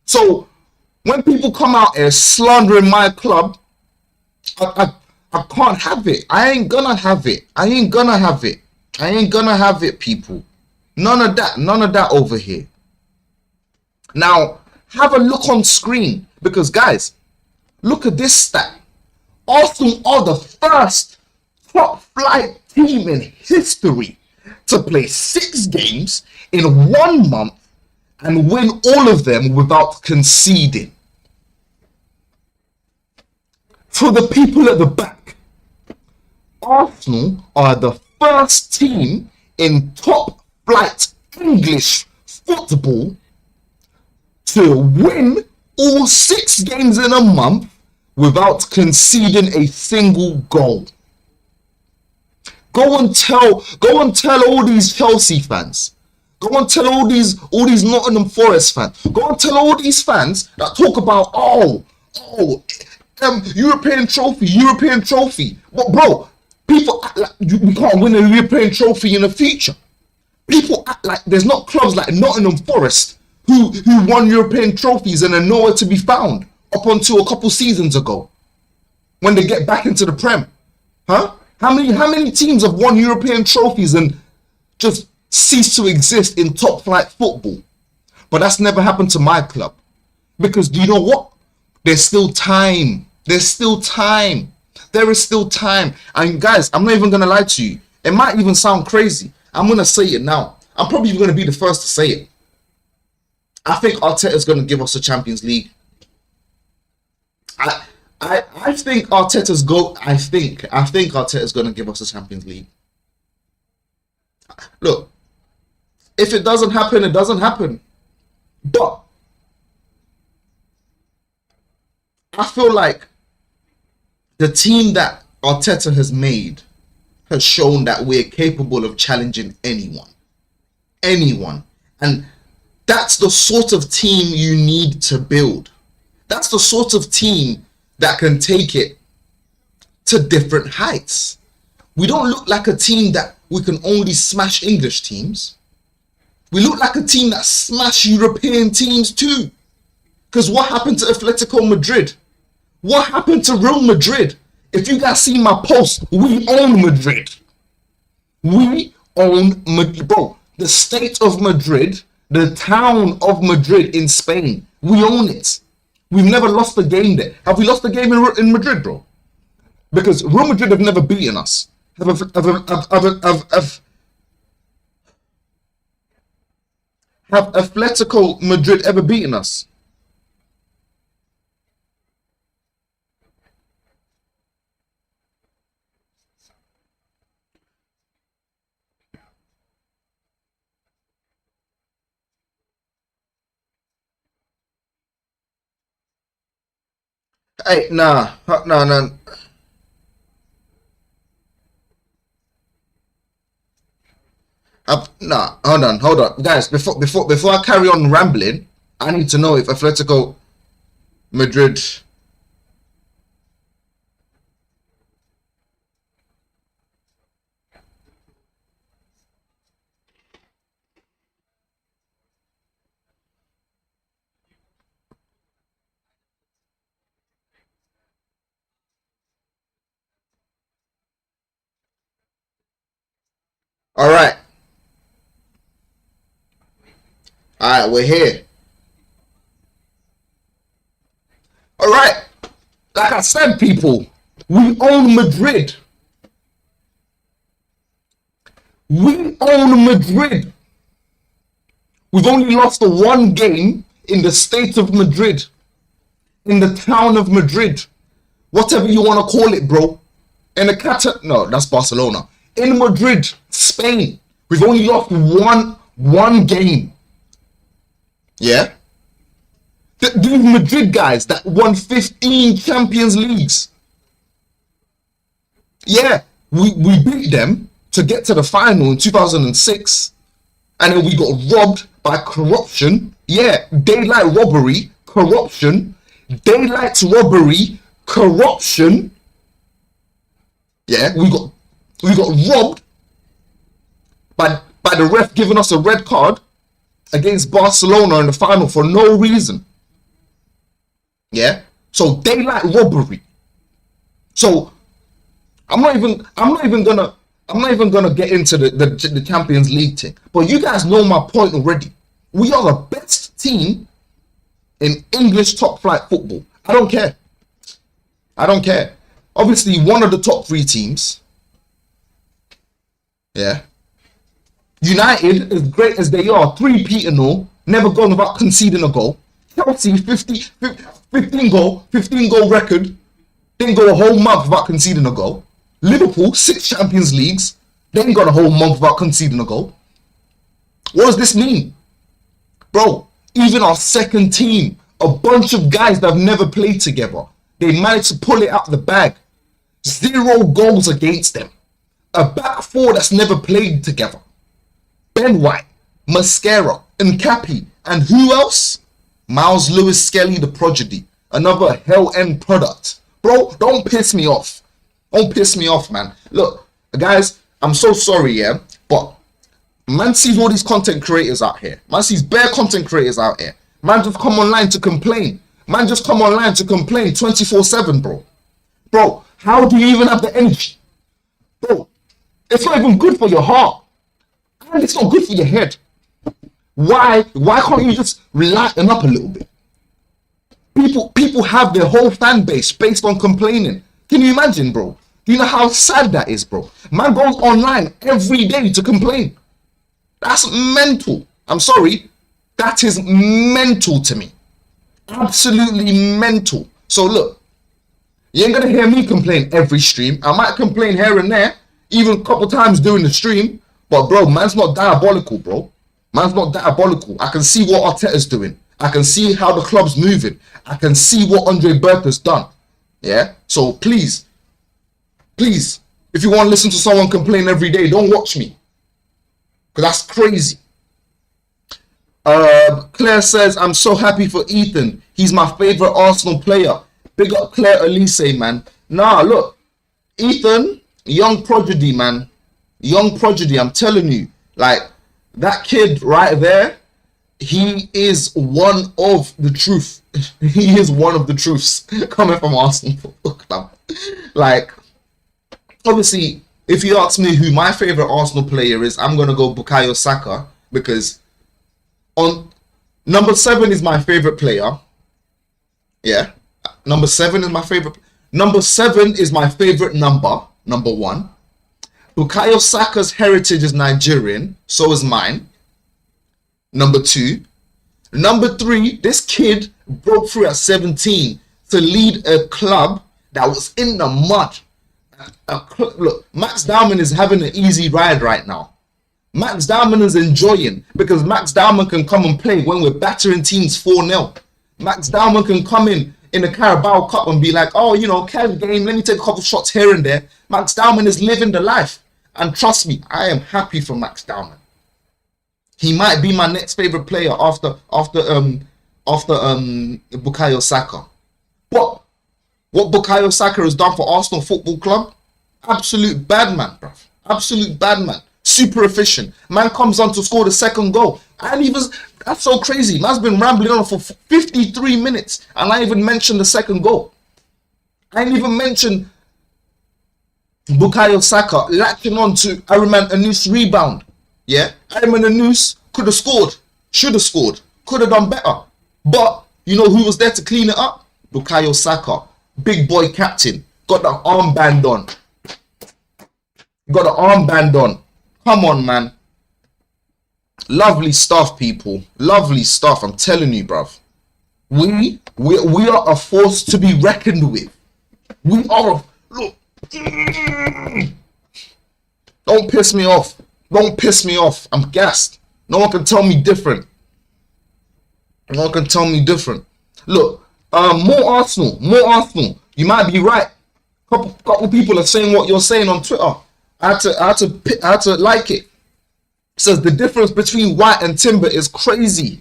So when people come out here slandering my club, I can't have it. I ain't gonna have it. I ain't gonna have it. I ain't gonna have it, people. None of that. None of that over here. Now, have a look on screen. Because, guys, look at this stat. Arsenal are the first top flight team in history to play 6 games in 1 month and win all of them without conceding. For the people at the back, Arsenal are the first team in top flight English football to win all 6 games in a month without conceding a single goal. Go and tell all these Chelsea fans. Go and tell all these Nottingham Forest fans. Go and tell all these fans that talk about European trophy. But bro, People act like we can't win a European trophy in the future. People act like there's not clubs like Nottingham Forest who won European trophies and are nowhere to be found up until a couple seasons ago when they get back into the Prem. Huh? How many teams have won European trophies and just cease to exist in top flight football? But that's never happened to my club. Because do you know what? There's still time. There's still time. There is still time. And guys, I'm not even going to lie to you. It might even sound crazy. I'm going to say it now. I'm probably going to be the first to say it. I think Arteta is going to give us a Champions League. I think Arteta's go. I think Arteta's going to give us a Champions League. Look, if it doesn't happen, it doesn't happen. But I feel like the team that Arteta has made has shown that we're capable of challenging anyone. And that's the sort of team you need to build. That's the sort of team that can take it to different heights. We don't look like a team that we can only smash English teams. We look like a team that smash European teams too. Because what happened to Atletico Madrid? What happened to Real Madrid? If you guys see my post, we own Madrid. We own Madrid. Bro, the state of Madrid, the town of Madrid in Spain, we own it. We've never lost a game there. Have we lost a game in Madrid, bro? Because Real Madrid have never beaten us. Have Atletico Madrid ever beaten us? Hey, nah. Nah, hold on. Guys, before I carry on rambling, I need to know if Atletico Madrid... Alright, we're here. Alright, like I said, people, we own Madrid. We own Madrid. We've only lost the one game in the state of Madrid, in the town of Madrid, whatever you want to call it, bro. In the no, that's Barcelona. In Madrid, Spain, we've only lost one game. Yeah? These Madrid guys that won 15 Champions Leagues. Yeah, we beat them to get to the final in 2006. And then we got robbed by corruption. Yeah, daylight robbery, corruption. Daylight robbery, corruption. Yeah, we got robbed by the ref giving us a red card against Barcelona in the final for no reason. Yeah, so daylight robbery. So I'm not even gonna get into the Champions League thing. But you guys know my point already. We are the best team in English top flight football. I don't care. Obviously, one of the top 3 teams. Yeah. United, as great as they are, 3-peat and all, never gone without conceding a goal. Chelsea, 15 goal record, didn't go a whole month without conceding a goal. Liverpool, 6 Champions Leagues, they ain't got a whole month without conceding a goal. What does this mean? Bro, even our second team, a bunch of guys that have never played together, they managed to pull it out the bag. 0 goals against them. A back 4 that's never played together. Ben White, Mascara, Nkapi, and who else? Miles Lewis Skelly, the prodigy. Another hell-end product. Bro, don't piss me off. Don't piss me off, man. Look, guys, I'm so sorry, yeah, but man sees all these content creators out here. Man sees bare content creators out here. Man just come online to complain. Man just come online to complain 24/7, bro. Bro, how do you even have the energy? Bro, it's not even good for your heart. And it's not good for your head. Why can't you just lighten up a little bit? People have their whole fan base based on complaining. Can you imagine, bro? Do you know how sad that is, bro? Man goes online every day to complain. That's mental. I'm sorry. That is mental to me. Absolutely mental. So look, you ain't gonna hear me complain every stream. I might complain here and there, even a couple times during the stream. But bro, man's not diabolical, bro. Man's not diabolical. I can see what Arteta's doing. I can see how the club's moving. I can see what Andre Bertha's done. Yeah? So please, if you want to listen to someone complain every day, don't watch me. Because that's crazy. Claire says, I'm so happy for Ethan. He's my favorite Arsenal player. Big up Claire Elise, man. Nah, look. Ethan, young prodigy, man. Young prodigy, I'm telling you. Like, that kid right there, he is one of the truth. He is one of the truths coming from Arsenal Football Club. Like, obviously, if you ask me who my favorite Arsenal player is, I'm going to go Bukayo Saka, because on number 7 is my favorite player. Yeah. Number 7 is my favorite. Number 7 is my favorite number 1. Bukayo Saka's heritage is Nigerian, so is mine. Number 2. Number 3, this kid broke through at 17 to lead a club that was in the mud. Look, Max Dowman is having an easy ride right now. Max Dowman is enjoying, because Max Dowman can come and play when we're battering teams 4-0. Max Dowman can come in the Carabao Cup and be like, oh, you know, Kev game, let me take a couple shots here and there. Max Dowman is living the life. And trust me, I am happy for Max Dowman. He might be my next favorite player after Bukayo Saka. But what Bukayo Saka has done for Arsenal Football Club, absolute bad man, bruv. Absolute bad man. Super efficient. Man comes on to score the second goal. That's so crazy. Man's been rambling on for 53 minutes. And I even mentioned the second goal. I didn't even mention Bukayo Saka latching on to Ariman Anus rebound. Yeah? Ariman Anus could have scored. Should have scored. Could have done better. But, you know who was there to clean it up? Bukayo Saka. Big boy captain. Got the armband on. Got the armband on. Come on, man. Lovely stuff, people. Lovely stuff. I'm telling you, bruv. We are a force to be reckoned with. We are look. Don't piss me off. Don't piss me off. I'm gassed. No one can tell me different. No one can tell me different. Look, more Arsenal. More Arsenal. You might be right. Couple people are saying what you're saying on Twitter. I had to like it. It says the difference between White and Timber is crazy.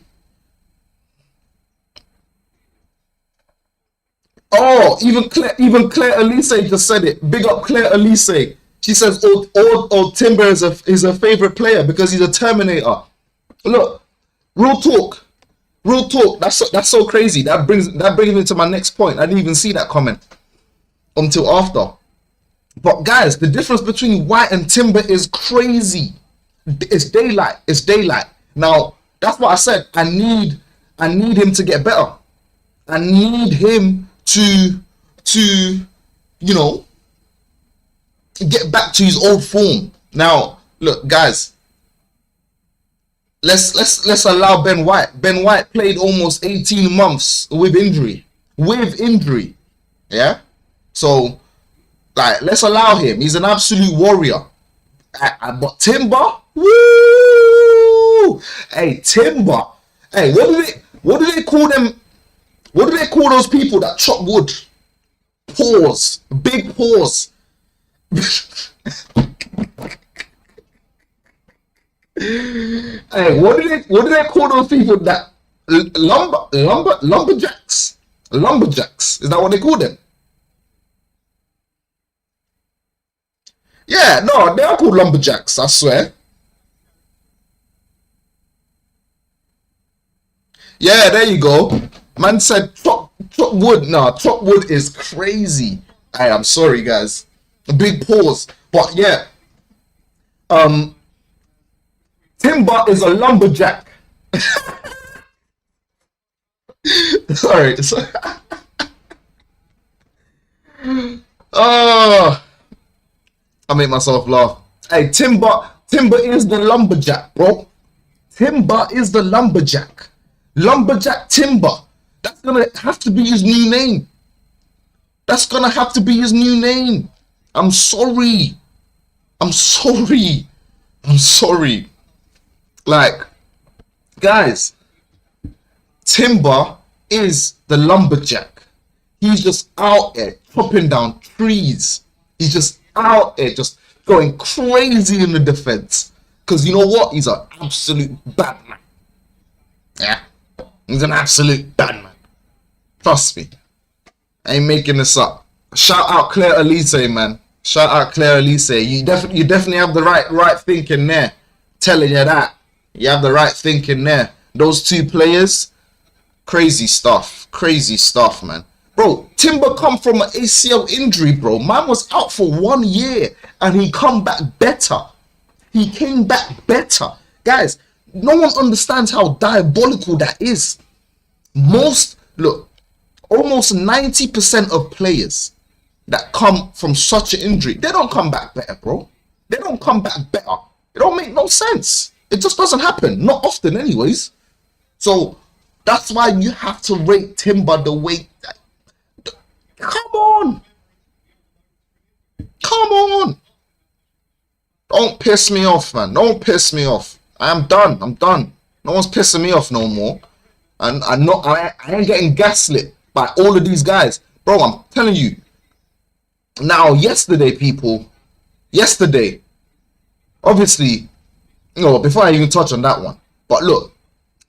Oh, even Claire Elise just said it. Big up Claire Elise. She says old Timber is a favorite player because he's a Terminator. Look, real talk. That's so crazy. That brings me to my next point. I didn't even see that comment until after. But guys, the difference between White and Timber is crazy. It's daylight. It's daylight. Now, that's what I said. I need him to get better. I need him to you know, get back to his old form. Now, look, guys. Let's allow Ben White. Ben White played almost 18 months with injury. Yeah? So, like, let's allow him. He's an absolute warrior. But Timber, woo! Hey, Timber. Hey, what do they call them? What do they call those people that chop wood? Paws. Big paws. Hey, what do they call those people that lumberjacks? Lumberjacks. Is that what they call them? Yeah, no, they are called lumberjacks, I swear. Yeah, there you go. Man said chop wood. Nah, chop wood is crazy. I'm sorry, guys. A big pause. But yeah. Timber is a lumberjack. Sorry. Oh, I make myself laugh. Hey, Timber is the lumberjack, bro. Timber is the lumberjack. Lumberjack Timber. That's gonna have to be his new name. That's gonna have to be his new name. I'm sorry. I'm sorry. I'm sorry. Like, guys, Timber is the lumberjack. He's just out there chopping down trees. He's just out there just going crazy in the defense. Because you know what? He's an absolute bad man. Yeah. He's an absolute bad man. Trust me. I ain't making this up. Shout out Claire Elise, man. Shout out Claire Elise. You definitely have the right thinking there. Telling you that. You have the right thinking there. Those two players, crazy stuff. Crazy stuff, man. Bro, Timber come from an ACL injury, bro. Man was out for 1 year and he come back better. He came back better. Guys, no one understands how diabolical that is. Almost 90% of players that come from such an injury, they don't come back better, bro. They don't come back better. It don't make no sense. It just doesn't happen. Not often anyways. So that's why you have to rate Timber the way that... Come on. Come on. Don't piss me off, man. Don't piss me off. I'm done. I'm done. No one's pissing me off no more. And I ain't getting gaslit by all of these guys. Bro, I'm telling you. Now, yesterday, people. Yesterday. Obviously, you know, before I even touch on that one. But look,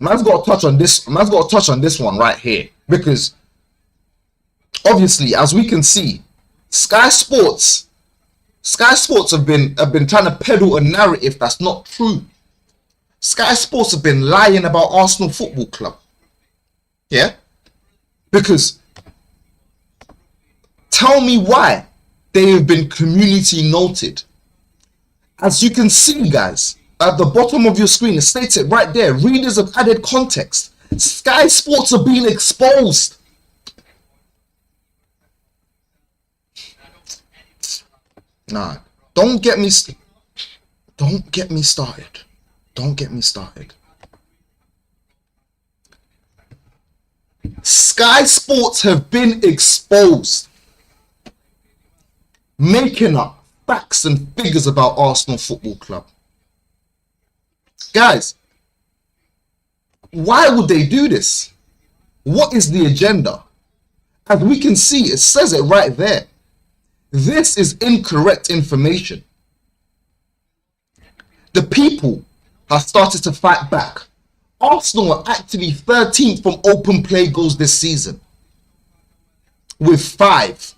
man's got to touch on this. Man's got to touch on this one right here. Because, obviously, as we can see, Sky Sports have been trying to peddle a narrative that's not true. Sky Sports have been lying about Arsenal Football Club. Yeah? Because tell me why they have been community noted. As you can see, guys, at the bottom of your screen, it states it right there. Readers have added context. Sky Sports are being exposed. Nah, don't get me started. Don't get me started. Sky Sports have been exposed, making up facts and figures about Arsenal Football Club. Guys, why would they do this? What is the agenda? As we can see, it says it right there. This is incorrect information. The people have started to fight back. Arsenal are actually 13th from open play goals this season. With 5.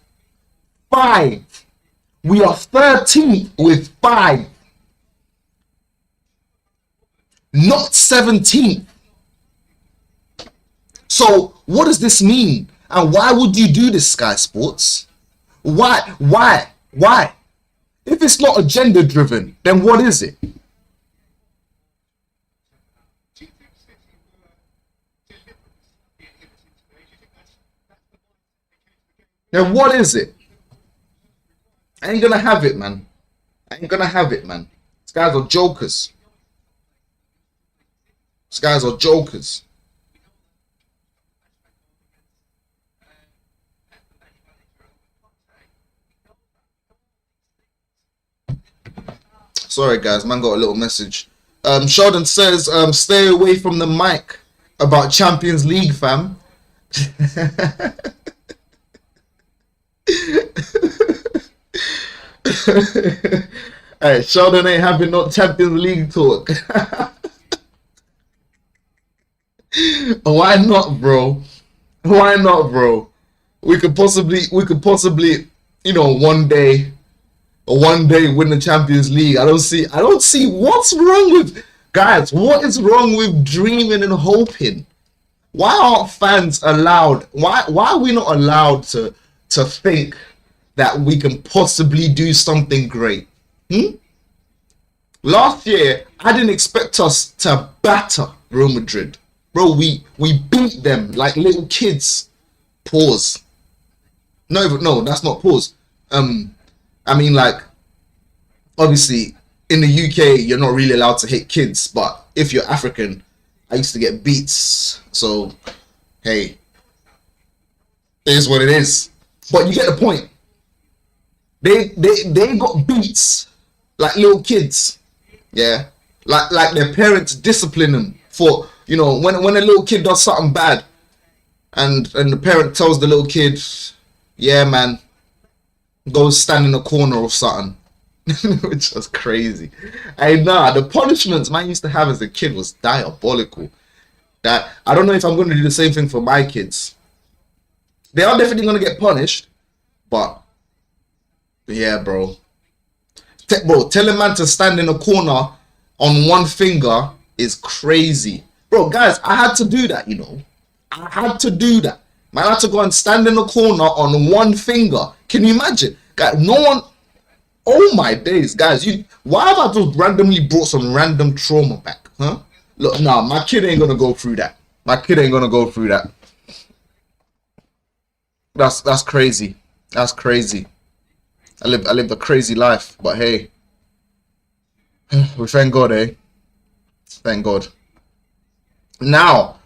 5. We are 13th with 5. Not 17th. So what does this mean? And why would you do this, Sky Sports? Why? If it's not agenda driven, then what is it? Then what is it? I ain't gonna have it, man. I ain't gonna have it, man. These guys are jokers. These guys are jokers. Sorry, guys, man got a little message. Sheldon says, stay away from the mic about Champions League, fam. Hey, Sheldon ain't having no Champions League talk. Why not, bro? Why not, bro? We could possibly, you know, one day one day win the Champions League. I don't see what's wrong with guys. What is wrong with dreaming and hoping? Why aren't fans allowed? Why are we not allowed to think that we can possibly do something great? Last year, I didn't expect us to batter Real Madrid. Bro, we beat them like little kids. Pause. No, that's not pause. I mean, like, obviously, in the UK, you're not really allowed to hit kids, but if you're African, I used to get beats, so, hey, it is what it is. But you get the point. They got beats like little kids, yeah? Like their parents discipline them for, you know, when a little kid does something bad, and the parent tells the little kid, yeah, man, go stand in a corner or something. Which was crazy. And the punishments man used to have as a kid was diabolical. That I don't know if I'm going to do the same thing for my kids. They are definitely going to get punished, but yeah, bro. Tell a man to stand in a corner on one finger is crazy. Bro, guys, I had to do that, you know. I had to do that. Man, I had to go and stand in a corner on one finger. Can you imagine? Guys, no one... Oh my days, guys. Why have I just randomly brought some random trauma back? Huh? Look, nah, my kid ain't gonna go through that. My kid ain't gonna go through that. That's crazy. That's crazy. I live a crazy life, but hey. We thank God, eh? Thank God. Now,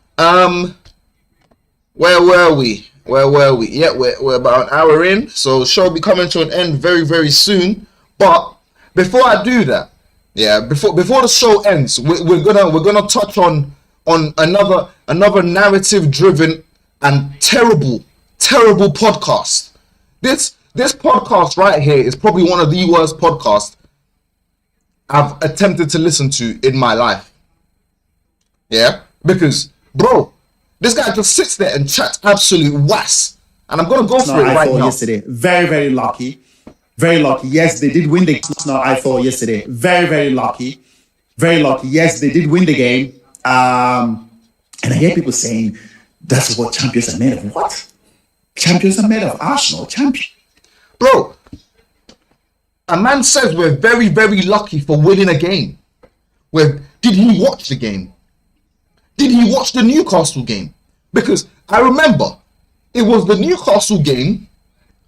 where were we? Yeah, we're about an hour in, so show will be coming to an end very, very soon. But before I do that, yeah, before the show ends, we're gonna touch on another narrative-driven and terrible podcast. This podcast right here is probably one of the worst podcasts I've attempted to listen to in my life. Yeah, because bro, this guy just sits there and chats absolute wass. And I'm going to go for it right now. Yesterday. Very, very lucky. Very lucky. Yes, they did win the Arsenal I4 yesterday. Very, very lucky. Very lucky. Yes, they did win the game. And I hear people saying, that's what champions are made of. What? Champions are made of Arsenal. Champion. Bro, a man says we're very, very lucky for winning a game. Did he watch the game? Did he watch the Newcastle game? Because I remember it was the Newcastle game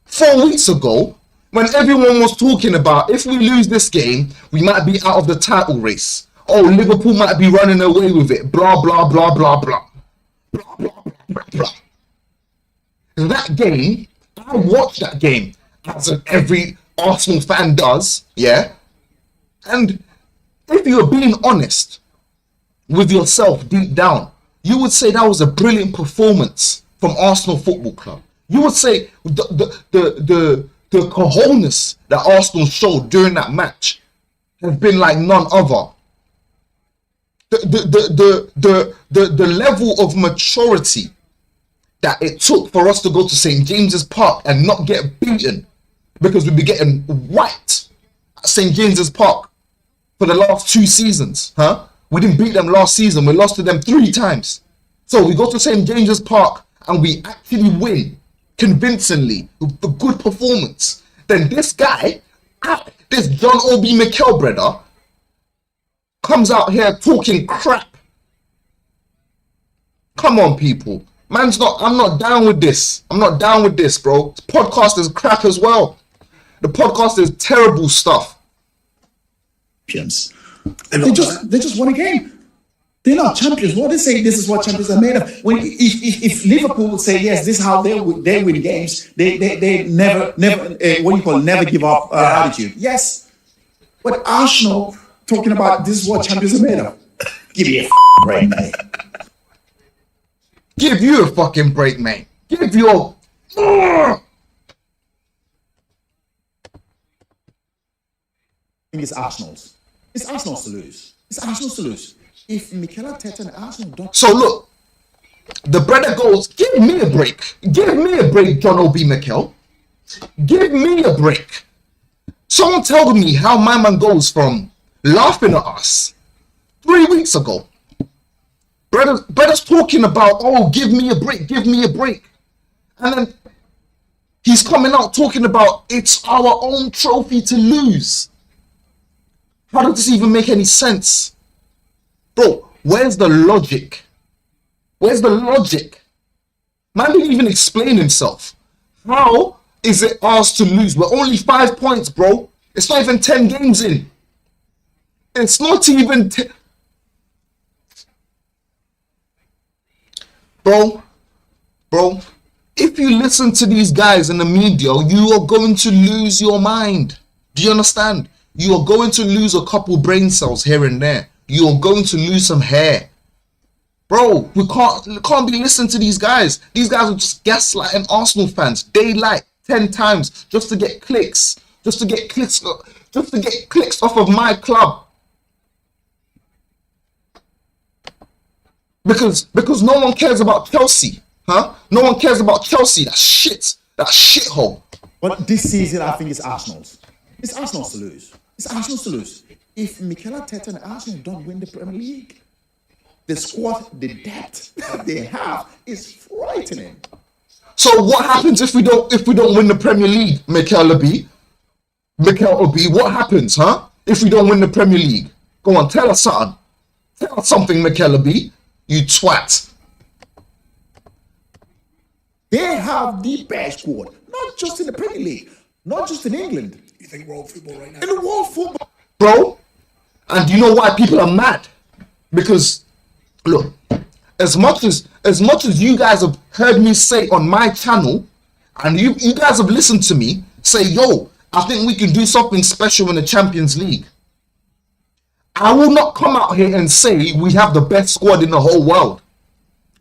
4 weeks ago when everyone was talking about if we lose this game, we might be out of the title race. Oh, Liverpool might be running away with it. Blah, blah, blah, blah, blah. Blah, blah, blah, blah, blah. That game, I watched that game as every Arsenal fan does, yeah? And if you're being honest with yourself deep down, you would say that was a brilliant performance from Arsenal Football Club. You would say the cojones that Arsenal showed during that match has been like none other. The level of maturity that it took for us to go to St. James's Park and not get beaten, because we'd be getting whacked at St. James's Park for the last 2 seasons, huh? We didn't beat them last season. We lost to them 3 times. So we go to St. James's Park and we actually win convincingly with a good performance. Then this guy, this John Obi Mikel brother, comes out here talking crap. Come on, people. I'm not down with this. I'm not down with this, bro. This podcast is crap as well. The podcast is terrible stuff. Champions. They just won a game. They're not champions. What they say, this is what champions are made of. When if Liverpool would say yes, this is how they win games. They never never give up attitude. Yes, but Arsenal talking about this is what champions are made of. Give me a break, mate. Give you a fucking break, mate. Give your. It's Arsenal's. It's Arsenal's to lose. It's Arsenal's to lose. If Mikel Arteta and Arsenal don't... So look, the brother goes, give me a break. Give me a break, John Obi Mikel. Give me a break. Someone tell me how my man goes from laughing at us 3 weeks ago. Brother's talking about, oh, give me a break, give me a break. And then he's coming out talking about it's our own trophy to lose. How does this even make any sense? Bro, where's the logic? Where's the logic? Man didn't even explain himself. How is it ours to lose? We're only 5 points, bro. It's not even 10 games in. It's not even... Bro, if you listen to these guys in the media, you are going to lose your mind. Do you understand? You are going to lose a couple brain cells here and there. You are going to lose some hair. Bro, we can't be listening to these guys. These guys are just gaslighting Arsenal fans daylight 10 times just to get clicks. Just to get clicks off of my club. Because no one cares about Chelsea, huh? No one cares about Chelsea. That shit. That shithole. But this season, I think it's Arsenal's. It's Arsenal's to lose. It's Arsenal's to lose. If Mikel Arteta and Arsenal don't win the Premier League, the squad, the depth that they have is frightening. So what happens if we don't win the Premier League, Mikel Obi? What happens, huh? If we don't win the Premier League? Go on, tell us something. Tell us something, Mikel Obi. You twat. They have the best squad, not just in the Premier League, not just in England. You think world football right now? In the world football. Bro, and you know why people are mad? Because, look, as much as you guys have heard me say on my channel, and you guys have listened to me say, yo, I think we can do something special in the Champions League. I will not come out here and say we have the best squad in the whole world.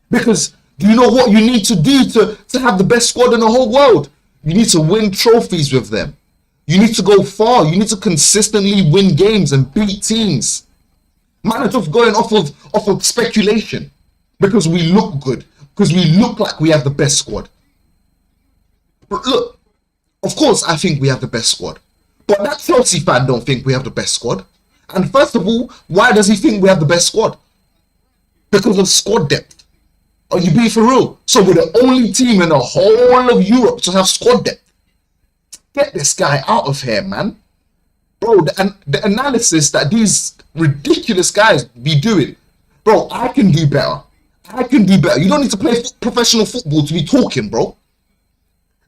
Because do you know what you need to do to have the best squad in the whole world? You need to win trophies with them. You need to go far. You need to consistently win games and beat teams. Man are just going off of speculation. Because we look good. Because we look like we have the best squad. But look, of course I think we have the best squad. But that Chelsea fan don't think we have the best squad. And first of all, why does he think we have the best squad? Because of squad depth. Are you being for real? So we're the only team in the whole of Europe to have squad depth. Get this guy out of here, man. Bro, the analysis that these ridiculous guys be doing. Bro, I can do better. I can do better. You don't need to play professional football to be talking, bro.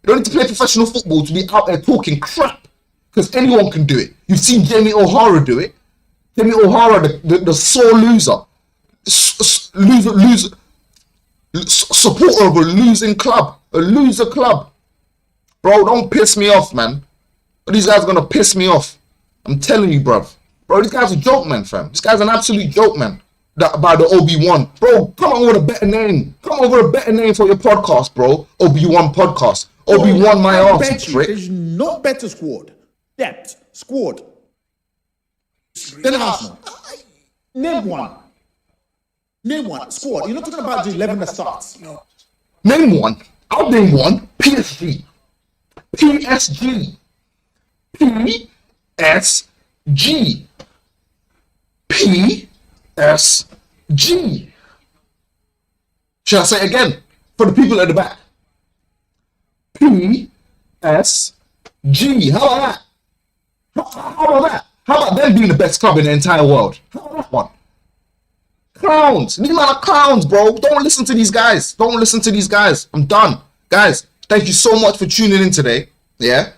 You don't need to play professional football to be out there talking crap. Because anyone can do it. You've seen Jamie O'Hara do it. Jamie O'Hara, the sore loser. Supporter of a losing club. A loser club. Bro, don't piss me off, man. These guys are going to piss me off. I'm telling you, bruv. Bro, this guy's a joke, man, fam. This guy's an absolute joke, man. That about the Obi-Wan. Bro, come on with a better name. Come on with a better name for your podcast, bro. Obi-Wan podcast. Obi-Wan my ass, prick. There's no better squad. Depth. Squad. Then Arsenal. Name one. Name one. Squad. You're not talking about the 11 that starts. No. Name one. I'll name one. PSG. PSG. PSG. PSG. Shall I say it again? For the people at the back. PSG. How about that? How about that? How about them being the best club in the entire world? How about that one? Clowns. These men are clowns, bro. Don't listen to these guys. Don't listen to these guys. I'm done. Guys, thank you so much for tuning in today. Yeah?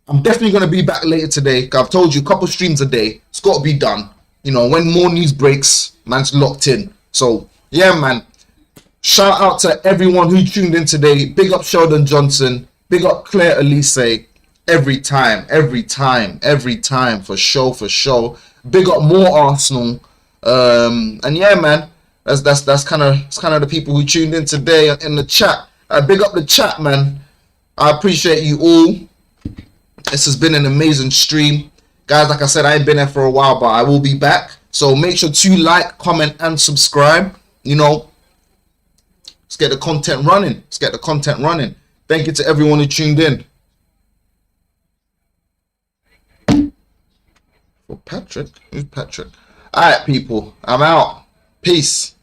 I'm definitely going to be back later today. I've told you a couple streams a day. It's got to be done. You know, when more news breaks, man's locked in. So, yeah, man. Shout out to everyone who tuned in today. Big up Sheldon Johnson. Big up Claire Elise. Every time, for sure. Big up more Arsenal. And yeah, man, that's kind of the people who tuned in today in the chat. Big up the chat, man. I appreciate you all. This has been an amazing stream, guys. Like I said, I ain't been there for a while, but I will be back. So make sure to like, comment, and subscribe. You know, let's get the content running. Thank you to everyone who tuned in. Well, Patrick? Who's Patrick? Alright, people. I'm out. Peace.